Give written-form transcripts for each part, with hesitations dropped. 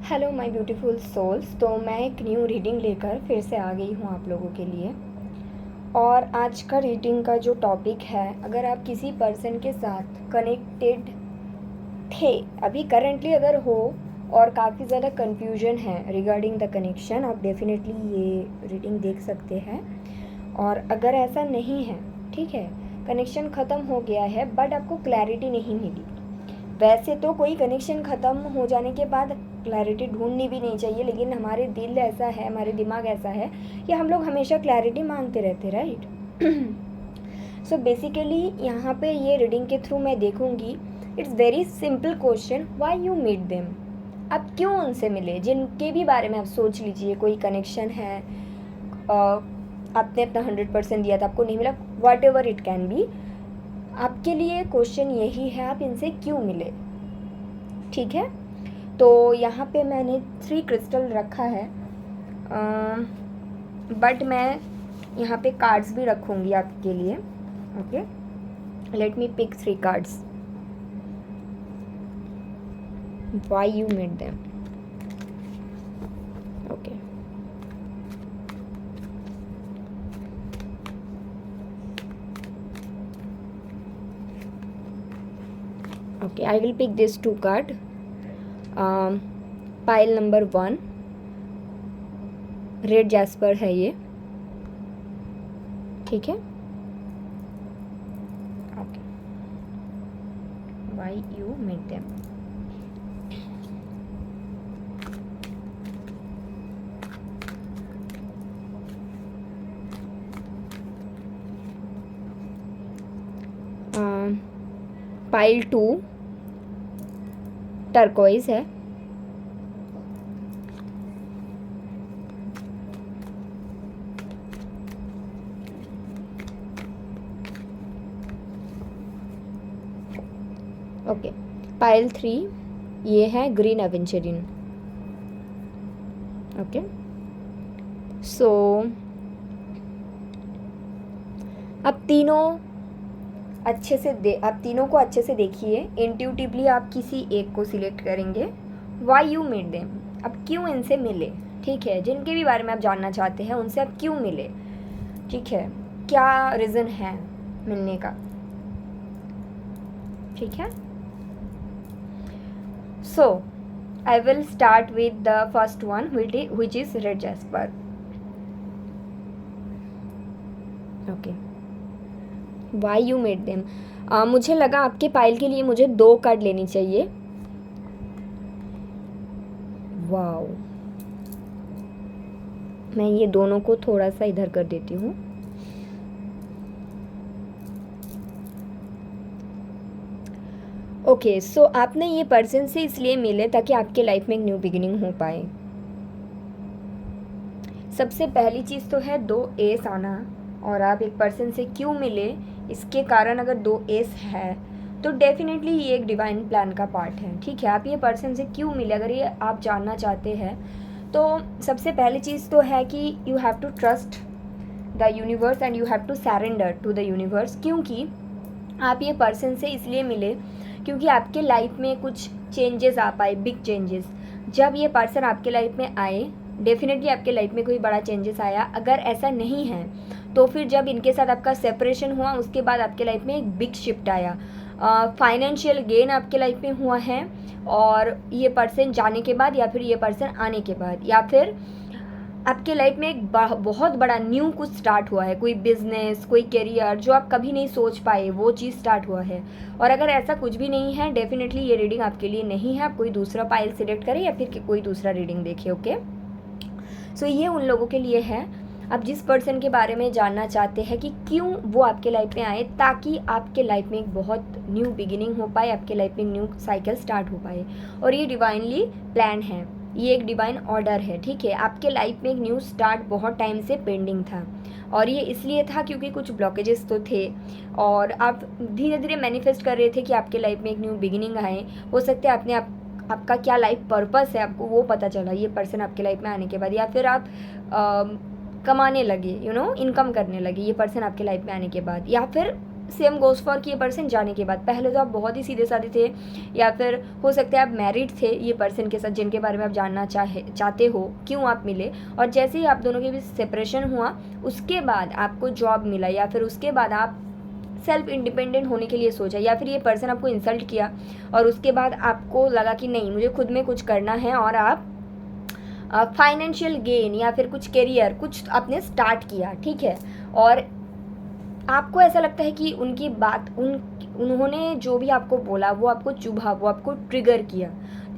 Hello my beautiful souls. तो मैं एक न्यू रीडिंग लेकर फिर से आ गई हूँ आप लोगों के लिए। और आज का रीडिंग का जो टॉपिक है, अगर आप किसी पर्सन के साथ कनेक्टेड थे, अभी करंटली अगर हो और काफ़ी ज़्यादा कन्फ्यूजन है रिगार्डिंग द कनेक्शन, आप डेफिनेटली ये रीडिंग देख सकते हैं। और अगर ऐसा नहीं है, ठीक है, कनेक्शन ख़त्म हो गया है बट आपको क्लैरिटी नहीं मिली। वैसे तो कोई कनेक्शन ख़त्म हो जाने के बाद क्लैरिटी ढूंढनी भी नहीं चाहिए, लेकिन हमारे दिल ऐसा है, हमारे दिमाग ऐसा है कि हम लोग हमेशा क्लैरिटी मांगते रहते, राइट। सो बेसिकली यहाँ पे ये रीडिंग के थ्रू मैं देखूँगी, it's very simple question, why you meet them. आप क्यों उनसे मिले, जिनके भी बारे में आप सोच लीजिए कोई कनेक्शन है, आपने अपना 100% दिया था, आपको नहीं मिला, what ever it can be, आपके लिए क्वेश्चन यही है, आप इनसे क्यों मिले। ठीक है, तो यहाँ पे मैंने 3 क्रिस्टल रखा है, बट मैं यहाँ पे कार्ड्स भी रखूँगी आपके लिए। Okay, let me pick 3 cards. Why you made them. Okay, okay, I will pick these 2 card. Pile number 1 red jasper है ये, ठीक है। Okay, why you made them. Pile 2 turquoise है, ओके। पाइल 3 ये है ग्रीन एवेंचरिन। ओके, सो अब आप तीनों को अच्छे से देखिए। इंट्यूटिवली आप किसी एक को सिलेक्ट करेंगे। व्हाई यू मेड देम, अब क्यों इनसे मिले, ठीक है। जिनके भी बारे में आप जानना चाहते हैं उनसे आप क्यों मिले, ठीक है, क्या रीज़न है मिलने का, ठीक है। So I will start with the first one which is red jasper. Okay, why you made them. मुझे लगा आपके पाइल के लिए मुझे 2 कार्ड लेनी चाहिए। वाओ, मैं ये दोनों को थोड़ा सा इधर कर देती हूँ। ओके, सो आपने ये पर्सन से इसलिए मिले ताकि आपके लाइफ में एक न्यू बिगिनिंग हो पाए। सबसे पहली चीज़ तो है 2 एस आना, और आप एक पर्सन से क्यों मिले इसके कारण अगर 2 एस है तो डेफिनेटली ये एक डिवाइन प्लान का पार्ट है, ठीक है। आप ये पर्सन से क्यों मिले अगर ये आप जानना चाहते हैं तो सबसे पहली चीज़ तो है कि you have to trust the universe and you have to surrender to the universe. क्योंकि आप ये पर्सन से इसलिए मिले क्योंकि आपके लाइफ में कुछ चेंजेस आ पाए, बिग चेंजेस। जब ये पर्सन आपके लाइफ में आए, डेफिनेटली आपके लाइफ में कोई बड़ा चेंजेस आया। अगर ऐसा नहीं है तो फिर जब इनके साथ आपका सेपरेशन हुआ उसके बाद आपके लाइफ में एक बिग शिफ्ट आया, फाइनेंशियल गेन आपके लाइफ में हुआ है, और ये पर्सन जाने के बाद या फिर ये पर्सन आने के बाद, या फिर आपके लाइफ में एक बहुत बड़ा न्यू कुछ स्टार्ट हुआ है, कोई बिजनेस, कोई करियर जो आप कभी नहीं सोच पाए वो चीज़ स्टार्ट हुआ है। और अगर ऐसा कुछ भी नहीं है, डेफिनेटली ये रीडिंग आपके लिए नहीं है। आप कोई दूसरा पाइल सिलेक्ट करें या फिर कोई दूसरा रीडिंग देखें। ओके, सो ये उन लोगों के लिए है, आप जिस पर्सन के बारे में जानना चाहते हैं कि क्यों वो आपके लाइफ में आए, ताकि आपके लाइफ में एक बहुत न्यू बिगिनिंग हो पाए, आपके लाइफ में न्यू साइकिल स्टार्ट हो पाए। और ये डिवाइनली प्लान है, ये एक डिवाइन ऑर्डर है, ठीक है। आपके लाइफ में एक न्यू स्टार्ट बहुत टाइम से पेंडिंग था, और ये इसलिए था क्योंकि कुछ ब्लॉकेजेस तो थे, और आप धीरे धीरे मैनिफेस्ट कर रहे थे कि आपके लाइफ में एक न्यू बिगिनिंग आए। हो सकता है आपका क्या लाइफ पर्पस है आपको वो पता चला ये पर्सन आपके लाइफ में आने के बाद, या फिर आप कमाने लगे, इनकम करने लगे ये पर्सन आपके लाइफ में आने के बाद, या फिर सेम गोज फॉर कि ये पर्सन जाने के बाद, पहले तो आप बहुत ही सीधे साधे थे, या फिर हो सकता है आप मैरिड थे ये पर्सन के साथ जिनके बारे में आप जानना चाहते हो क्यों आप मिले, और जैसे ही आप दोनों के बीच सेपरेशन हुआ उसके बाद आपको जॉब मिला, या फिर उसके बाद आप सेल्फ इंडिपेंडेंट होने के लिए सोचा, या फिर ये पर्सन आपको इंसल्ट किया और उसके बाद आपको लगा कि नहीं मुझे खुद में कुछ करना है, और आप फाइनेंशियल गेन या फिर कुछ करियर कुछ आपने स्टार्ट किया, ठीक है। और आपको ऐसा लगता है कि उनकी बात उन्होंने जो भी आपको बोला वो आपको चुभा, वो आपको ट्रिगर किया,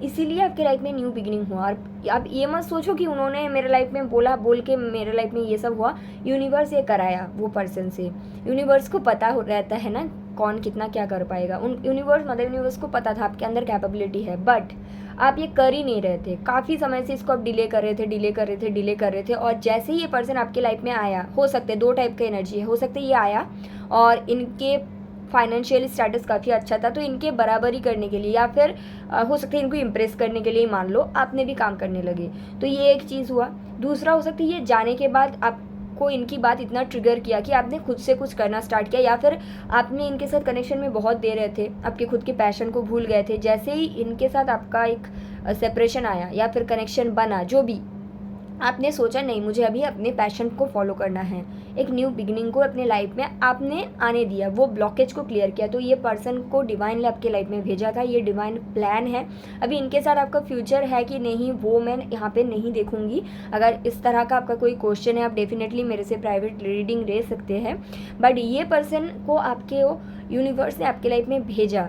इसीलिए आपके लाइफ में न्यू बिगिनिंग हुआ। और आप ये मत सोचो कि उन्होंने मेरे लाइफ में बोल के मेरे लाइफ में ये सब हुआ, यूनिवर्स ये कराया वो पर्सन से। यूनिवर्स को पता रहता है ना कौन कितना क्या कर पाएगा, मदर यूनिवर्स को पता था आपके अंदर कैपेबिलिटी है, बट आप ये कर ही नहीं रहे थे। काफ़ी समय से इसको आप डिले कर रहे थे, और जैसे ही ये पर्सन आपके लाइफ में आया, हो सकते हैं 2 टाइप का एनर्जी है, हो सकता है ये आया और इनके फाइनेंशियल स्टेटस काफ़ी अच्छा था तो इनके बराबरी करने के लिए, या फिर हो सकता है इनको इम्प्रेस करने के लिए मान लो आपने भी काम करने लगे, तो ये एक चीज़ हुआ। दूसरा हो सकता है ये जाने के बाद आपको इनकी बात इतना ट्रिगर किया कि आपने खुद से कुछ करना स्टार्ट किया, या फिर आपने इनके साथ कनेक्शन में बहुत दे रहे थे, आपके खुद के पैशन को भूल गए थे। जैसे ही इनके साथ आपका एक सेपरेशन आया या फिर कनेक्शन बना, जो भी आपने सोचा नहीं मुझे अभी अपने पैशन को फॉलो करना है, एक न्यू बिगिनिंग को अपने लाइफ में आपने आने दिया, वो ब्लॉकेज को क्लियर किया, तो ये पर्सन को डिवाइन ने आपके लाइफ में भेजा था, ये डिवाइन प्लान है। अभी इनके साथ आपका फ्यूचर है कि नहीं वो मैं यहाँ पे नहीं देखूंगी। अगर इस तरह का आपका कोई क्वेश्चन है आप डेफिनेटली मेरे से प्राइवेट रीडिंग ले सकते हैं, बट ये पर्सन को आपके यूनिवर्स ने आपके लाइफ में भेजा।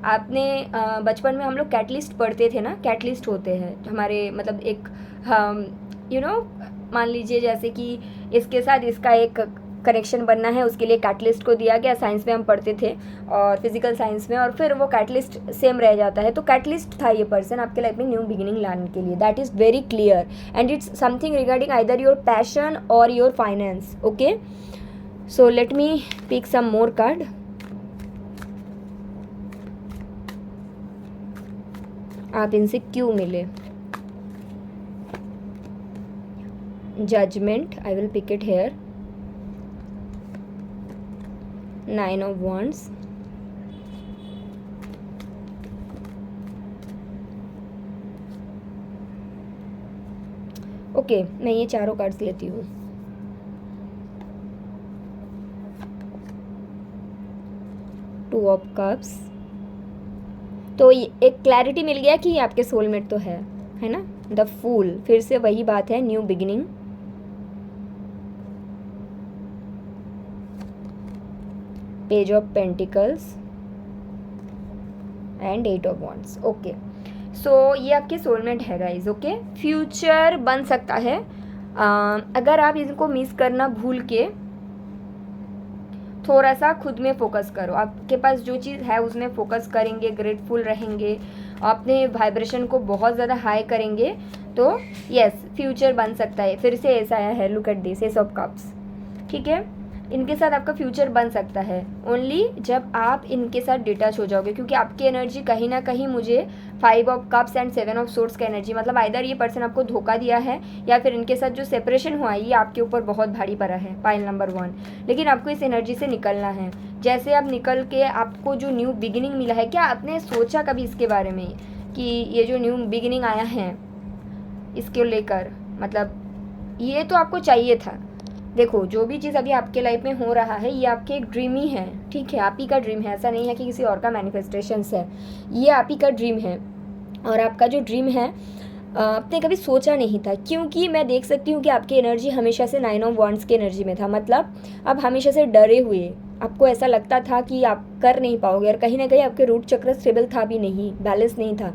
आपने बचपन में हम लोग कैटलिस्ट पढ़ते थे ना, कैटलिस्ट होते हैं हमारे मतलब एक मान लीजिए जैसे कि इसके साथ इसका एक कनेक्शन बनना है, उसके लिए कैटलिस्ट को दिया गया, साइंस में हम पढ़ते थे और फिजिकल साइंस में, और फिर वो कैटलिस्ट सेम रह जाता है। तो कैटलिस्ट था ये पर्सन आपके लाइफ में न्यू बिगिनिंग लाने के लिए, that is very clear and it's something regarding either your passion और your finance. Okay, so let me pick some more card. आप इनसे क्यों मिले? Judgment, I will pick it here. 9 of Wands, okay मैं ये चारों कार्ड्स लेती हूँ। टू ऑफ कप्स, तो एक क्लैरिटी मिल गया कि आपके सोलमेट तो है ना। द फूल, फिर से वही बात है, new beginning. Page of pentacles and 8 of wands. Okay, so ये आपके सोलमेट है गाइज। ओके, फ्यूचर बन सकता है अगर आप इनको मिस करना भूल के थोड़ा सा खुद में फोकस करो, आपके पास जो चीज़ है उसमें फोकस करेंगे, ग्रेटफुल रहेंगे, अपने वाइब्रेशन को बहुत ज़्यादा हाई करेंगे, तो यस फ्यूचर बन सकता है। फिर से ऐसा आया है, look at this, S of cups, ठीक है। इनके साथ आपका फ्यूचर बन सकता है ओनली जब आप इनके साथ डिटैच हो जाओगे, क्योंकि आपकी एनर्जी कहीं ना कहीं मुझे 5 of cups and 7 of swords का एनर्जी, मतलब आइदर ये पर्सन आपको धोखा दिया है या फिर इनके साथ जो सेपरेशन हुआ है ये आपके ऊपर बहुत भारी पड़ा है, पाइल नंबर 1। लेकिन आपको इस एनर्जी से निकलना है। जैसे आप निकल के आपको जो न्यू बिगिनिंग मिला है, क्या आपने सोचा कभी इसके बारे में कि ये जो न्यू बिगिनिंग आया है इसको लेकर, मतलब ये तो आपको चाहिए था। देखो जो भी चीज़ अभी आपके लाइफ में हो रहा है ये आपके एक ड्रीम ही है, ठीक है, आप ही का ड्रीम है, ऐसा नहीं है कि किसी और का मैनिफेस्टेशंस है, ये आप ही का ड्रीम है। और आपका जो ड्रीम है आपने कभी सोचा नहीं था, क्योंकि मैं देख सकती हूँ कि आपकी एनर्जी हमेशा से 9 ऑफ वॉन्ड्स की एनर्जी में था, मतलब आप हमेशा से डरे हुए, आपको ऐसा लगता था कि आप कर नहीं पाओगे, और कहीं ना कहीं आपके रूट चक्र स्टेबल था भी नहीं, बैलेंस नहीं था।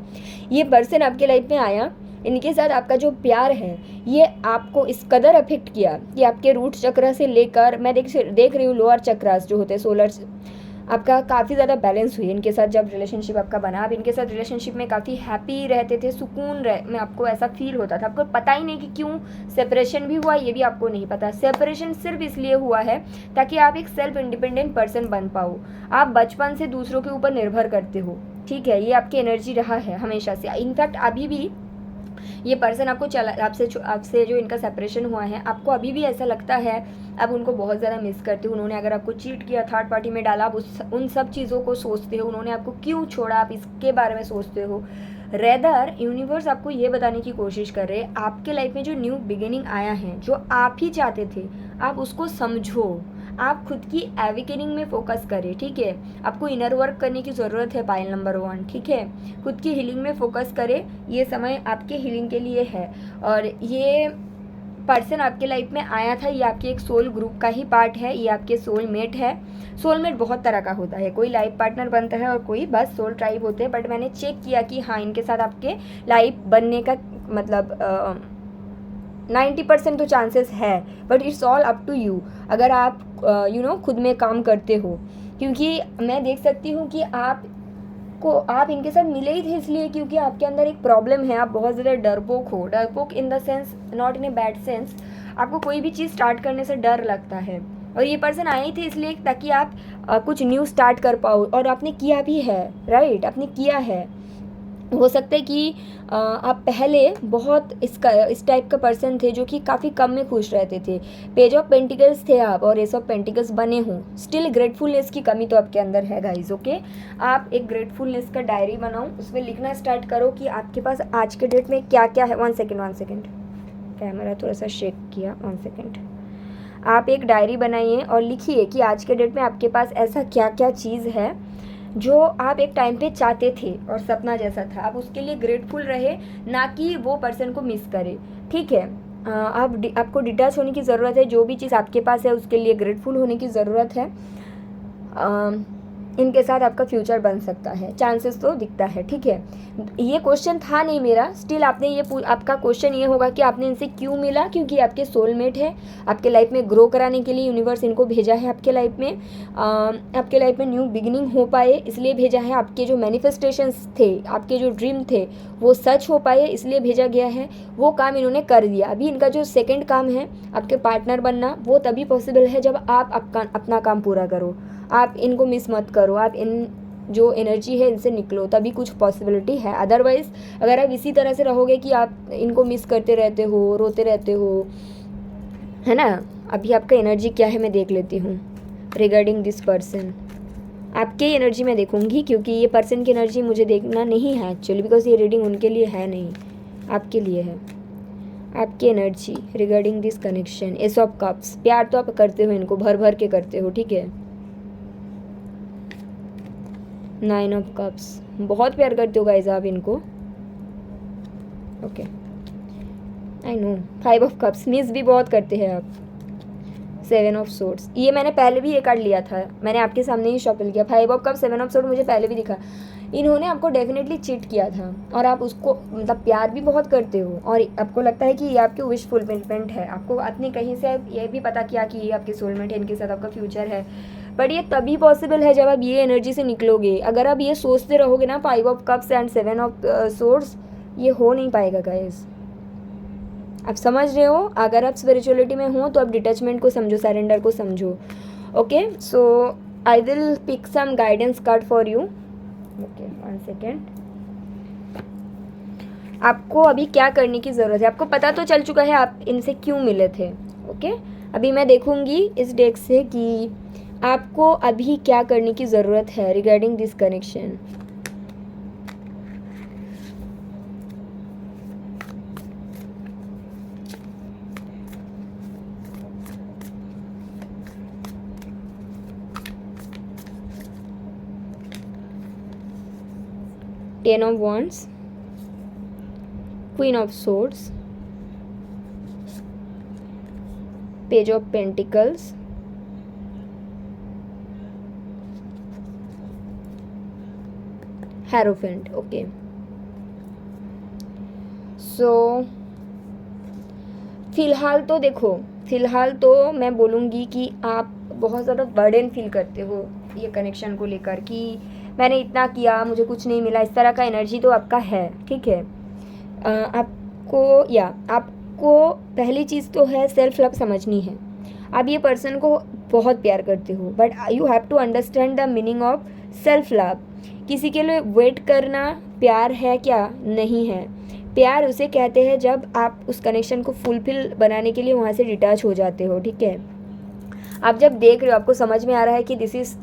ये पर्सन आपके लाइफ में आया, इनके साथ आपका जो प्यार है ये आपको इस कदर अफेक्ट किया कि आपके रूट चक्र से लेकर मैं देख रही हूँ लोअर चक्रास जो होते हैं सोलर, आपका काफ़ी ज़्यादा बैलेंस हुई इनके साथ जब रिलेशनशिप आपका बना। आप इनके साथ रिलेशनशिप में काफ़ी हैप्पी रहते थे, सुकून में आपको ऐसा फील होता था, आपको पता ही नहीं कि क्यों सेपरेशन भी हुआ, ये भी आपको नहीं पता। सेपरेशन सिर्फ इसलिए हुआ है ताकि आप एक सेल्फ इंडिपेंडेंट पर्सन बन पाओ। आप बचपन से दूसरों के ऊपर निर्भर करते हो, ठीक है, ये आपकी एनर्जी रहा है हमेशा से। इनफैक्ट अभी भी ये पर्सन आपको आपसे जो इनका सेपरेशन हुआ है, आपको अभी भी ऐसा लगता है आप उनको बहुत ज़्यादा मिस करते हो, उन्होंने अगर आपको चीट किया, थर्ड पार्टी में डाला, आप उन सब चीज़ों को सोचते हो, उन्होंने आपको क्यों छोड़ा, आप इसके बारे में सोचते हो। रेदर यूनिवर्स आपको ये बताने की कोशिश कर रहे हैं आपके लाइफ में जो न्यू बिगिनिंग आया है, जो आप ही चाहते थे, आप उसको समझो, आप खुद की एविकेनिंग में फोकस करें, ठीक है। आपको इनर वर्क करने की ज़रूरत है, पाइल नंबर 1, ठीक है। खुद की हीलिंग में फोकस करें, ये समय आपके हीलिंग के लिए है। और ये पर्सन आपके लाइफ में आया था, ये आपके एक सोल ग्रुप का ही पार्ट है, ये आपके सोलमेट है। सोलमेट बहुत तरह का होता है, कोई लाइफ पार्टनर बनता है और कोई बस सोल ट्राइब होते हैं, बट मैंने चेक किया कि हाँ, इनके साथ आपके लाइफ बनने का मतलब 90% तो चांसेस है, but it's all up to you, अगर आप खुद में काम करते हो। क्योंकि मैं देख सकती हूँ कि आप इनके साथ मिले ही थे इसलिए क्योंकि आपके अंदर एक प्रॉब्लम है, आप बहुत ज़्यादा डरपोक हो। डरपोक in the sense, not in a bad sense, आपको कोई भी चीज़ स्टार्ट करने से डर लगता है। और ये पर्सन आए ही थे इसलिए ताकि आप कुछ न्यू स्टार्ट कर पाओ, और आपने किया भी है, राइट, आपने किया है। हो सकता है कि आप पहले बहुत इस टाइप का पर्सन थे जो कि काफ़ी कम में खुश रहते थे। पेज ऑफ पेंटिकल्स थे आप और एस ऑफ पेंटिकल्स बने हों, स्टिल ग्रेटफुलनेस की कमी तो आपके अंदर है गाइज, ओके। आप एक ग्रेटफुलनेस का डायरी बनाओ, उसमें लिखना स्टार्ट करो कि आपके पास आज के डेट में क्या क्या है। 1 सेकेंड, कैमरा थोड़ा सा शेक किया, 1 सेकेंड। आप एक डायरी बनाइए और लिखिए कि आज के डेट में आपके पास ऐसा क्या क्या चीज़ है जो आप एक टाइम पे चाहते थे और सपना जैसा था, आप उसके लिए ग्रेटफुल रहे, ना कि वो पर्सन को मिस करे, ठीक है। आपको डिटैच होने की ज़रूरत है, जो भी चीज़ आपके पास है उसके लिए ग्रेटफुल होने की ज़रूरत है। इनके साथ आपका फ्यूचर बन सकता है, चांसेस तो दिखता है, ठीक है। ये क्वेश्चन था नहीं मेरा, स्टिल आपने आपका क्वेश्चन ये होगा कि आपने इनसे क्यों मिला, क्योंकि आपके सोलमेट है, आपके लाइफ में ग्रो कराने के लिए यूनिवर्स इनको भेजा है आपके लाइफ में। आपके लाइफ में न्यू बिगिनिंग हो पाए इसलिए भेजा है, आपके जो मैनिफेस्टेशंस थे, आपके जो ड्रीम थे वो सच हो पाए इसलिए भेजा गया है। वो काम इन्होंने कर दिया। अभी इनका जो सेकेंड काम है आपके पार्टनर बनना, वो तभी पॉसिबल है जब आप अपना काम पूरा करो। आप इनको मिस मत करो, आप इन जो एनर्जी है इनसे निकलो, तभी कुछ पॉसिबिलिटी है। अदरवाइज़ अगर आप इसी तरह से रहोगे कि आप इनको मिस करते रहते हो, रोते रहते हो, है ना। अभी आपका एनर्जी क्या है मैं देख लेती हूँ रिगार्डिंग दिस पर्सन। आपके एनर्जी मैं देखूँगी क्योंकि ये पर्सन की एनर्जी मुझे देखना नहीं है एक्चुअली, बिकॉज ये रीडिंग उनके लिए है नहीं, आपके लिए है। आपकी energy regarding this connection, S of cups. प्यार तो आप करते हो, इनको भर भर के करते हो, ठीक है। 9 ऑफ कप्स, बहुत प्यार करते हो गाइज आप इनको, okay, I know. 5 of cups, miss भी बहुत करते हैं आप। 7 ऑफ सोर्ड्स, ये मैंने पहले भी ये कार्ड लिया था, मैंने आपके सामने ही शॉपिल किया। 5 ऑफ कप्स, 7 ऑफ सोर्ड मुझे पहले भी दिखा। इन्होंने आपको डेफिनेटली चीट किया था और आप उसको मतलब प्यार भी बहुत करते हो और आपको लगता है कि ये आपकी विश फुलफिलमेंट है। आपको अपने कहीं से ये भी पता किया कि ये आपके सोलमेट है, इनके साथ आपका फ्यूचर है, बट ये तभी पॉसिबल है जब आप ये एनर्जी से निकलोगे। अगर आप ये सोचते रहोगे ना 5 of cups and 7 of swords, ये हो नहीं पाएगा गाइस। आप समझ रहे हो। अगर आप स्पिरिचुअलिटी में हो तो आप डिटैचमेंट को समझो, सरेंडर को समझो, okay. So I will pick some guidance card for you, okay, 1 second. आपको अभी क्या करने की ज़रूरत है, आपको पता तो चल चुका है आप इनसे क्यों मिले थे, ओके। अभी मैं देखूंगी इस डेक से कि आपको अभी क्या करने की ज़रूरत है regarding this connection. Ten of Wands, Queen of Swords, Page of Pentacles, Hierophant, okay. So फ़िलहाल तो देखो, फ़िलहाल तो मैं बोलूँगी कि आप बहुत ज़्यादा बर्डन फील करते हो ये कनेक्शन को लेकर कि मैंने इतना किया मुझे कुछ नहीं मिला, इस तरह का एनर्जी तो आपका है, ठीक है। आपको पहली चीज़ तो है सेल्फ लव समझनी है। आप ये पर्सन को बहुत प्यार करते हो, but you have to understand the meaning of self love. किसी के लिए वेट करना प्यार है क्या? नहीं है। प्यार उसे कहते हैं जब आप उस कनेक्शन को फुलफिल बनाने के लिए वहाँ से डिटैच हो जाते हो, ठीक है। आप जब देख रहे हो आपको समझ में आ रहा है कि दिस इज़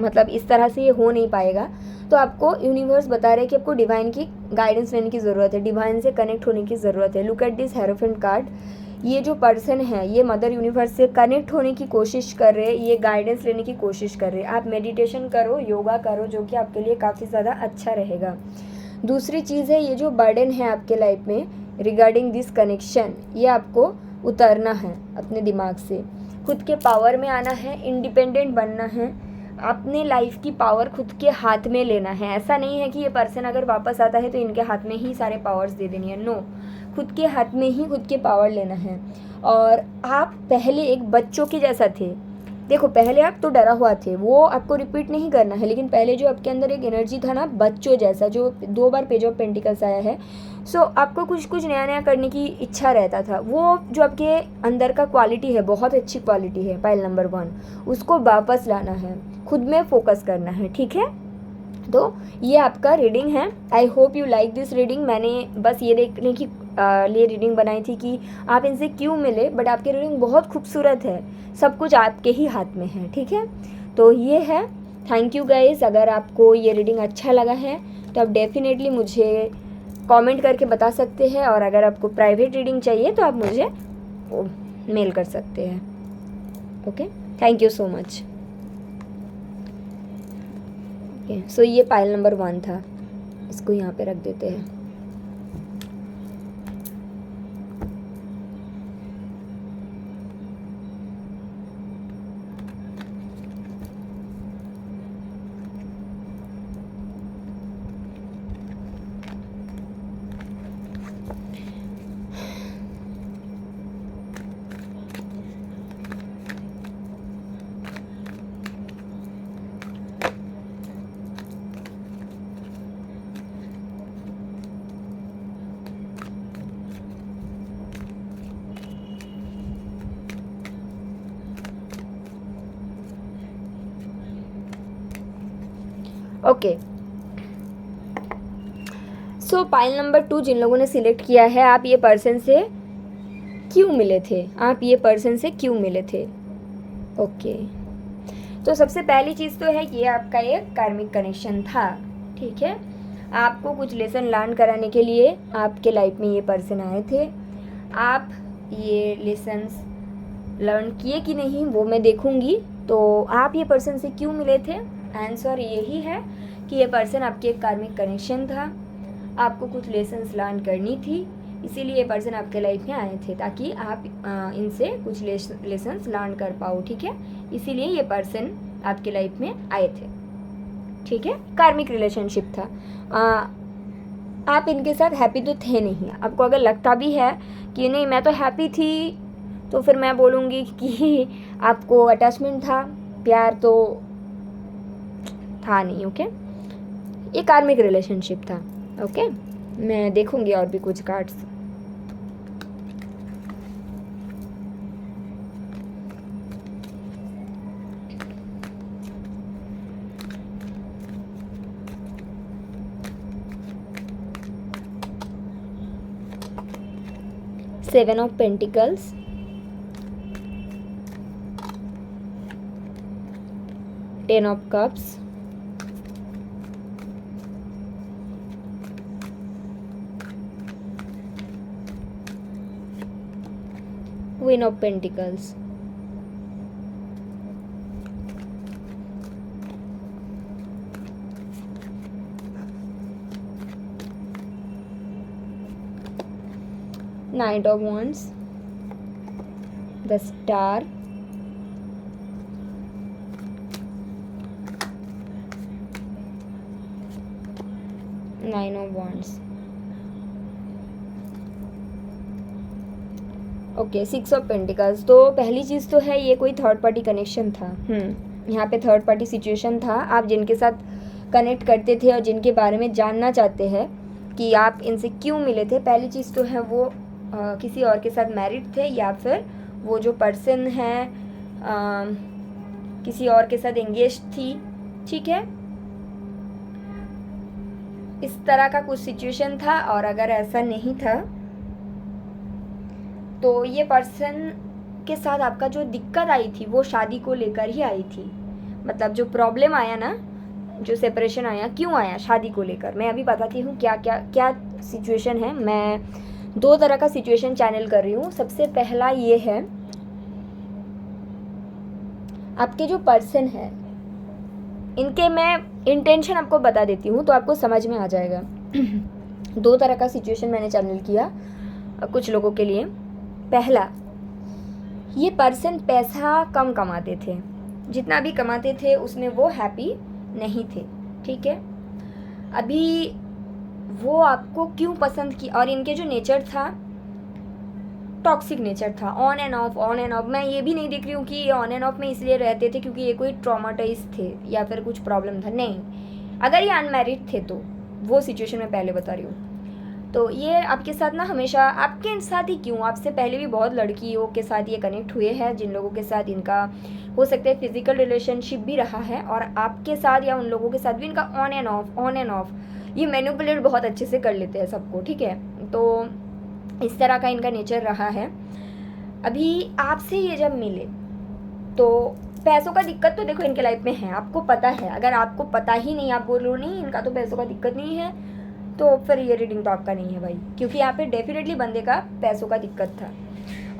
मतलब इस तरह से ये हो नहीं पाएगा, तो आपको यूनिवर्स बता रहे हैं कि आपको डिवाइन की गाइडेंस लेने की ज़रूरत है, डिवाइन से कनेक्ट होने की ज़रूरत है। Look at this hierophant card. ये जो पर्सन है ये मदर यूनिवर्स से कनेक्ट होने की कोशिश कर रहे हैं, ये गाइडेंस लेने की कोशिश कर रहे हैं। आप मेडिटेशन करो, योगा करो, जो कि आपके लिए काफ़ी ज़्यादा अच्छा रहेगा। दूसरी चीज़ है, ये जो बर्डन है आपके लाइफ में रिगार्डिंग दिस कनेक्शन, ये आपको उतारना है अपने दिमाग से, खुद के पावर में आना है, इंडिपेंडेंट बनना है, अपने लाइफ की पावर खुद के हाथ में लेना है। ऐसा नहीं है कि ये पर्सन अगर वापस आता है तो इनके हाथ में ही सारे पावर्स दे देनी है, नो, खुद के हाथ में ही खुद के पावर लेना है। और आप पहले एक बच्चों के जैसा थे, देखो पहले आप तो डरा हुआ थे, वो आपको रिपीट नहीं करना है, लेकिन पहले जो आपके अंदर एक एनर्जी था ना बच्चों जैसा, जो 2 बार पेज ऑफ पेंटिकल्स आया है, सो आपको कुछ कुछ नया नया करने की इच्छा रहता था। वो जो आपके अंदर का क्वालिटी है, बहुत अच्छी क्वालिटी है, पाइल नंबर 1, उसको वापस लाना है, खुद में फोकस करना है, ठीक है। तो ये आपका रीडिंग है। I hope you like this reading. मैंने बस ये देखने की लिए रीडिंग बनाई थी कि आप इनसे क्यों मिले, बट आपकी रीडिंग बहुत खूबसूरत है, सब कुछ आपके ही हाथ में है, ठीक है। तो ये है, थैंक यू गाइस। अगर आपको ये रीडिंग अच्छा लगा है तो आप डेफिनेटली मुझे कमेंट करके बता सकते हैं, और अगर आपको प्राइवेट रीडिंग चाहिए तो आप मुझे मेल कर सकते हैं। Okay, thank you so much. Okay, so ये पाइल नंबर 1 था, इसको यहाँ पे रख देते हैं। ओके, सो पाइल नंबर 2 जिन लोगों ने सिलेक्ट किया है, आप ये पर्सन से क्यों मिले थे, आप ये पर्सन से क्यों मिले थे। ओके, तो सबसे पहली चीज़ तो है कि ये आपका एक कार्मिक कनेक्शन था, ठीक है। आपको कुछ लेसन लर्न कराने के लिए आपके लाइफ में ये पर्सन आए थे। आप ये लेसन्स लर्न किए कि नहीं वो मैं देखूंगी। तो आप ये पर्सन से क्यों मिले थे, आंसर यही है कि ये पर्सन आपके एक कार्मिक कनेक्शन था, आपको कुछ लेसन्स लर्न करनी थी, इसीलिए ये पर्सन आपके लाइफ में आए थे, ताकि आप इनसे कुछ लेसन्स लर्न कर पाओ, ठीक है। इसीलिए ये पर्सन आपके लाइफ में आए थे, ठीक है। कार्मिक रिलेशनशिप था। आप इनके साथ हैप्पी तो थे नहीं। आपको अगर लगता भी है कि नहीं मैं तो हैप्पी थी, तो फिर मैं बोलूँगी कि आपको अटैचमेंट था, प्यार तो था नहीं, ओके। ये कार्मिक रिलेशनशिप था, ओके। मैं देखूँगी और भी कुछ cards. Seven of Pentacles, Ten of Cups, Queen of Pentacles, Knight of Wands, the Star, Nine of Wands, okay. Six of pentacles. तो पहली चीज़ तो है ये कोई थर्ड पार्टी कनेक्शन था, यहाँ पे थर्ड पार्टी सिचुएशन था। आप जिनके साथ कनेक्ट करते थे और जिनके बारे में जानना चाहते हैं कि आप इनसे क्यों मिले थे, पहली चीज़ तो है वो किसी और के साथ मैरिड थे, या फिर वो जो पर्सन है किसी और के साथ एंगेज थी, ठीक है। इस तरह का कुछ सिचुएशन था। और अगर ऐसा नहीं था तो ये पर्सन आपके साथ आपका जो दिक्कत आई थी वो शादी को लेकर ही आई थी। मतलब जो प्रॉब्लम आया ना, जो सेपरेशन आया, क्यों आया? शादी को लेकर। मैं अभी बताती हूँ क्या क्या क्या सिचुएशन है। मैं 2 तरह का सिचुएशन चैनल कर रही हूँ। सबसे पहला ये है, आपके जो पर्सन है इनके मैं इंटेंशन आपको बता देती हूँ तो आपको समझ में आ जाएगा। 2 तरह का सिचुएशन मैंने चैनल किया कुछ लोगों के लिए। पहला, ये पर्सन पैसा कम कमाते थे, जितना भी कमाते थे उसमें वो हैप्पी नहीं थे, ठीक है। अभी वो आपको क्यों पसंद की, और इनके जो नेचर था टॉक्सिक नेचर था, on end of on end of. मैं ये भी नहीं देख रही हूँ कि ये ऑन एंड ऑफ में इसलिए रहते थे क्योंकि ये कोई ट्रॉमाटाइज थे या फिर कुछ प्रॉब्लम था, नहीं। अगर ये अनमैरिड थे तो वो सिचुएशन मैं पहले बता रही हूँ। तो ये आपके साथ ना हमेशा, आपके साथ ही क्यों, आपसे पहले भी बहुत लड़कियों के साथ ये कनेक्ट हुए हैं जिन लोगों के साथ इनका हो सकता है फिजिकल रिलेशनशिप भी रहा है, और आपके साथ या उन लोगों के साथ भी इनका on end of on end of. ये मैनिपुलेट बहुत अच्छे से कर लेते हैं सबको, ठीक है। तो इस तरह का इनका नेचर रहा है। अभी आपसे ये जब मिले तो पैसों का दिक्कत तो देखो इनके लाइफ में है, आपको पता है। अगर आपको पता ही नहीं, आप बोल रहे हो नहीं इनका तो पैसों का दिक्कत नहीं है, तो फिर ये रीडिंग तो आपका नहीं है भाई, क्योंकि यहाँ पे डेफिनेटली बंदे का पैसों का दिक्कत था।